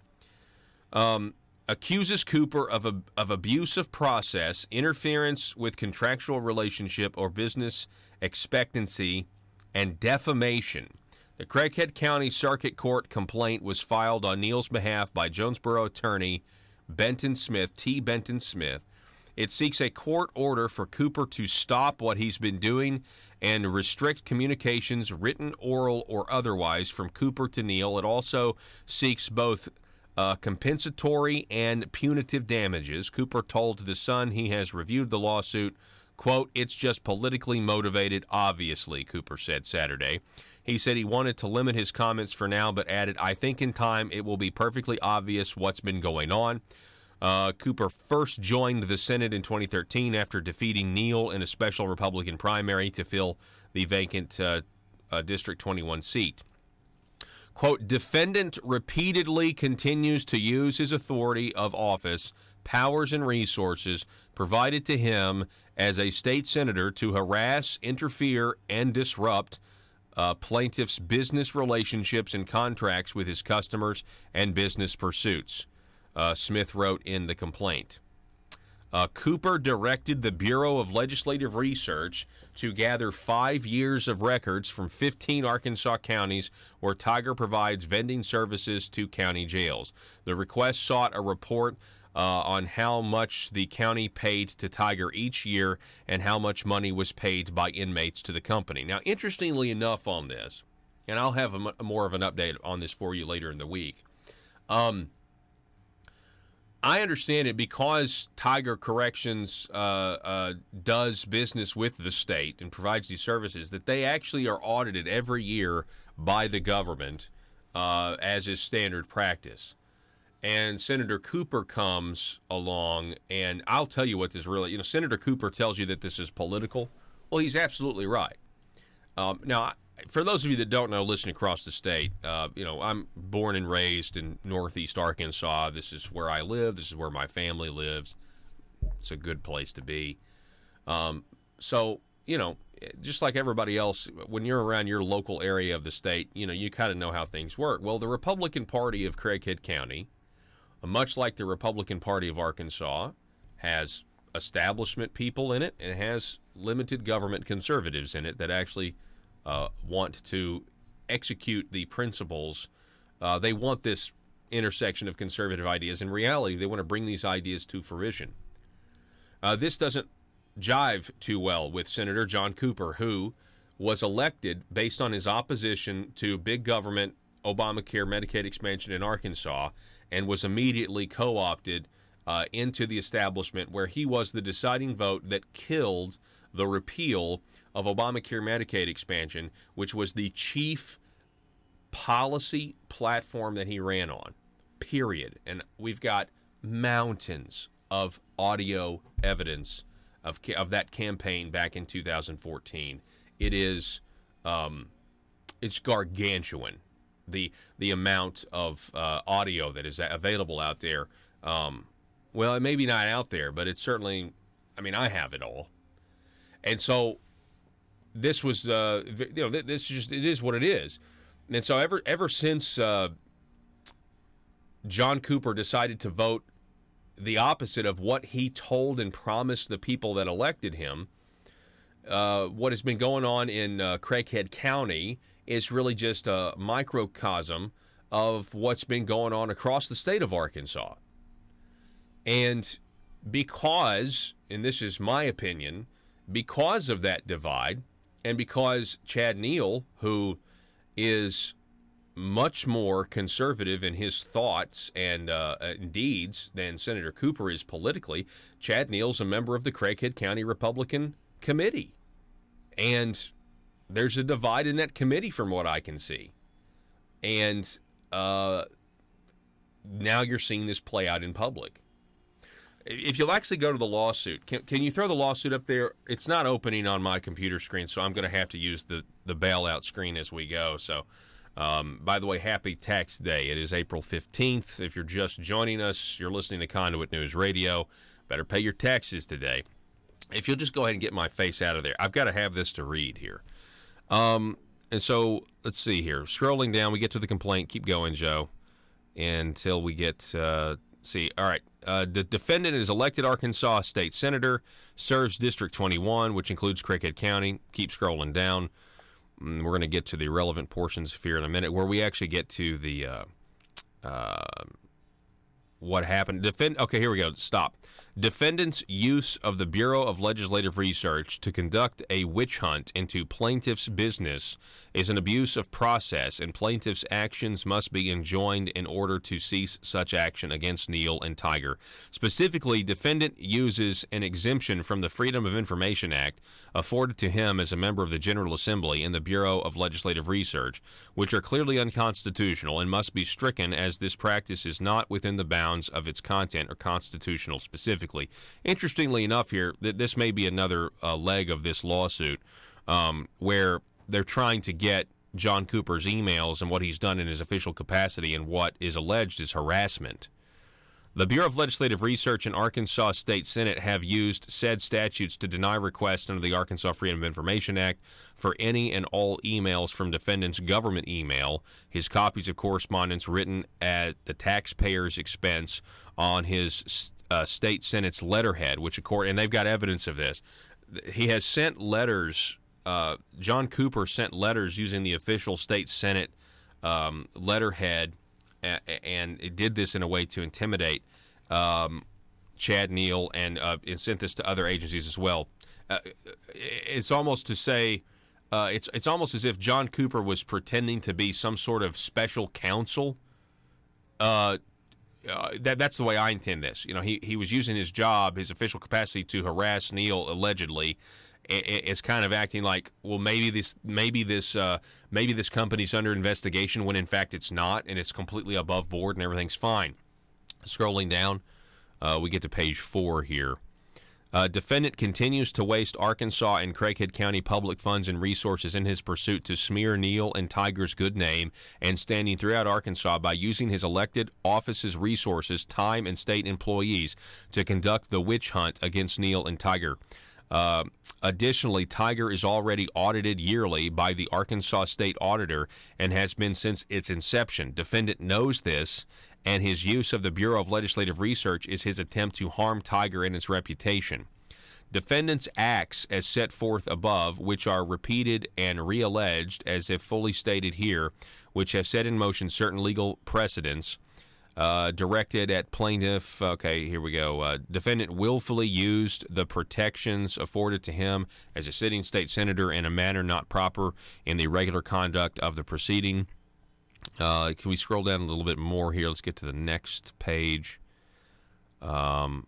Accuses Cooper of abuse of process, interference with contractual relationship or business expectancy, and defamation. The Craighead County Circuit Court complaint was filed on Neal's behalf by Jonesboro attorney Benton Smith, T. Benton Smith. It seeks a court order for Cooper to stop what he's been doing and restrict communications, written, oral, or otherwise, from Cooper to Neal. It also seeks both compensatory and punitive damages. Cooper told The Sun he has reviewed the lawsuit. Quote, "It's just politically motivated, obviously," Cooper said Saturday. He said he wanted to limit his comments for now, but added, "I think in time it will be perfectly obvious what's been going on." Cooper first joined the Senate in 2013 after defeating Neal in a special Republican primary to fill the vacant District 21 seat. Quote, "Defendant repeatedly continues to use his authority of office, powers, and resources provided to him as a state senator to harass, interfere, and disrupt plaintiffs' business relationships and contracts with his customers and business pursuits," Smith wrote in the complaint. Cooper directed the Bureau of Legislative Research to gather 5 years of records from 15 Arkansas counties where Tiger provides vending services to county jails. The request sought a report on how much the county paid to Tiger each year and how much money was paid by inmates to the company. Now, interestingly enough on this, and I'll have more of an update on this for you later in the week, I understand it because Tiger Corrections does business with the state and provides these services, that they actually are audited every year by the government, as is standard practice. And Senator Cooper comes along, and I'll tell you what this really, Senator Cooper tells you that this is political. Well, he's absolutely right. Now, for those of you that don't know, listening across the state, I'm born and raised in northeast Arkansas. This is where I live. This is where my family lives. It's a good place to be. So, just like everybody else, when you're around your local area of the state, you kind of know how things work. Well, the Republican Party of Craighead County, much like the Republican Party of Arkansas, has establishment people in it and has limited government conservatives in it that actually want to execute the principles. They want this intersection of conservative ideas. In reality, they want to bring these ideas to fruition. This doesn't jive too well with Senator John Cooper, who was elected based on his opposition to big government Obamacare Medicaid expansion in Arkansas, and was immediately co-opted into the establishment, where he was the deciding vote that killed the repeal of Obamacare Medicaid expansion, which was the chief policy platform that he ran on, period. And we've got mountains of audio evidence of that campaign back in 2014. It is it's gargantuan, the amount of audio that is available out there. Well, it may be not out there, but it's certainly, I have it all. And so this was, this just, it is what it is. And so ever since John Cooper decided to vote the opposite of what he told and promised the people that elected him, what has been going on in Craighead County is really just a microcosm of what's been going on across the state of Arkansas. And because, and this is my opinion, because of that divide, and because Chad Neal, who is much more conservative in his thoughts and deeds than Senator Cooper is politically, Chad Neal's a member of the Craighead County Republican Committee. And there's a divide in that committee from what I can see. And now you're seeing this play out in public. If you'll actually go to the lawsuit, can you throw the lawsuit up there? It's not opening on my computer screen, so I'm going to have to use the bailout screen as we go. So, by the way, happy tax day. It is April 15th. If you're just joining us, you're listening to Conduit News Radio. Better pay your taxes today. If you'll just go ahead and get my face out of there. I've got to have this to read here. And so, let's see here. Scrolling down, we get to the complaint. Keep going, Joe, until we get... all right. The defendant is elected Arkansas state senator, serves District 21, which includes Craighead County. Keep scrolling down. We're going to get to the relevant portions here in a minute, where we actually get to the what happened. Okay, here we go. Stop. Defendant's use of the Bureau of Legislative Research to conduct a witch hunt into plaintiff's business is an abuse of process, and plaintiff's actions must be enjoined in order to cease such action against Neal and Tiger. Specifically, defendant uses an exemption from the Freedom of Information Act afforded to him as a member of the General Assembly and the Bureau of Legislative Research, which are clearly unconstitutional and must be stricken, as this practice is not within the bounds of its content or constitutional specifically. Interestingly enough here, this may be another leg of this lawsuit where they're trying to get John Cooper's emails and what he's done in his official capacity and what is alleged is harassment. The Bureau of Legislative Research and Arkansas State Senate have used said statutes to deny requests under the Arkansas Freedom of Information Act for any and all emails from defendant's government email, his copies of correspondence written at the taxpayer's expense on his state Senate's letterhead, and they've got evidence of this. He has sent letters. John Cooper sent letters using the official state Senate letterhead, and it did this in a way to intimidate Chad Neal, and sent this to other agencies as well. It's almost to say, it's almost as if John Cooper was pretending to be some sort of special counsel. That's the way I intend this. He was using his job, his official capacity, to harass Neal allegedly. It's kind of acting like, well, maybe this company's under investigation when in fact it's not, and it's completely above board and everything's fine. Scrolling down, we get to page 4 here. Defendant continues to waste Arkansas and Craighead County public funds and resources in his pursuit to smear Neal and Tiger's good name and standing throughout Arkansas by using his elected office's resources, time, and state employees to conduct the witch hunt against Neal and Tiger. Additionally, Tiger is already audited yearly by the Arkansas State Auditor and has been since its inception. Defendant knows this, and his use of the Bureau of Legislative Research is his attempt to harm Tiger and its reputation. Defendant's acts as set forth above, which are repeated and re-alleged as if fully stated here, which have set in motion certain legal precedents, directed at plaintiff. Okay, here we go. Defendant willfully used the protections afforded to him as a sitting state senator in a manner not proper in the regular conduct of the proceeding. Can we scroll down a little bit more here? Let's get to the next page. Yeah.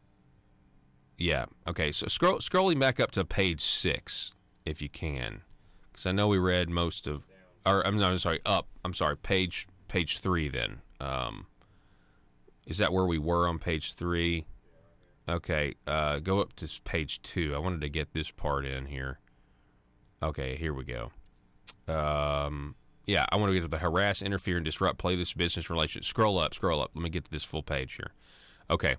Okay. So scrolling back up to page 6, if you can, because I know we read most of. Or I'm sorry. Up. I'm sorry. Page 3. Then. Is that where we were on page 3? Okay, go up to page 2. I wanted to get this part in here. Okay, here we go. Yeah, I want to get to the harass, interfere, and disrupt, play this business relationship. Scroll up. Let me get to this full page here. Okay.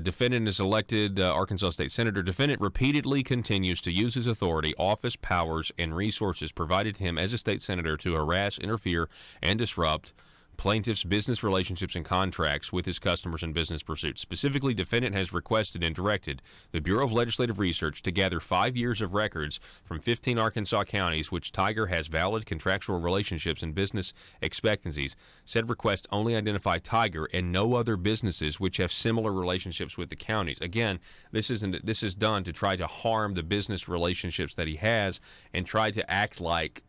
Defendant is elected Arkansas State Senator. Defendant repeatedly continues to use his authority, office, powers, and resources provided to him as a state senator to harass, interfere, and disrupt plaintiff's business relationships and contracts with his customers and business pursuits. Specifically, defendant has requested and directed the Bureau of Legislative Research to gather 5 years of records from 15 Arkansas counties which Tiger has valid contractual relationships and business expectancies. Said request only identify Tiger and no other businesses which have similar relationships with the counties. Again, this is done to try to harm the business relationships that he has and try to act like,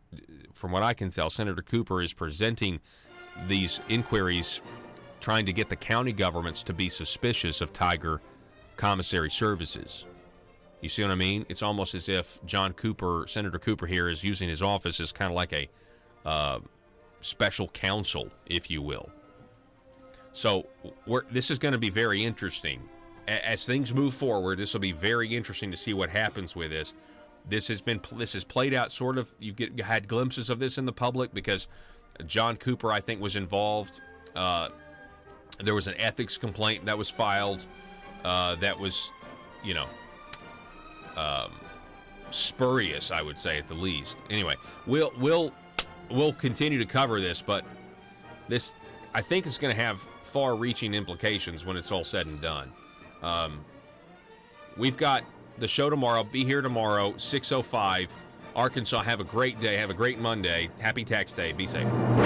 from what I can tell, Senator Cooper is presenting these inquiries trying to get the county governments to be suspicious of Tiger commissary services. You see what I mean? It's almost as if Senator Cooper here is using his office as kind of like a special counsel, if you will. So this is going to be very interesting. As things move forward, this will be very interesting to see what happens with this. This has played out sort of, you had glimpses of this in the public because John Cooper, I think, was involved. There was an ethics complaint that was filed that was, spurious, I would say, at the least. Anyway, we'll continue to cover this, but this, I think, is going to have far-reaching implications when it's all said and done. We've got the show tomorrow. Be here tomorrow, 6:05. Arkansas. Have a great day. Have a great Monday. Happy Tax Day. Be safe.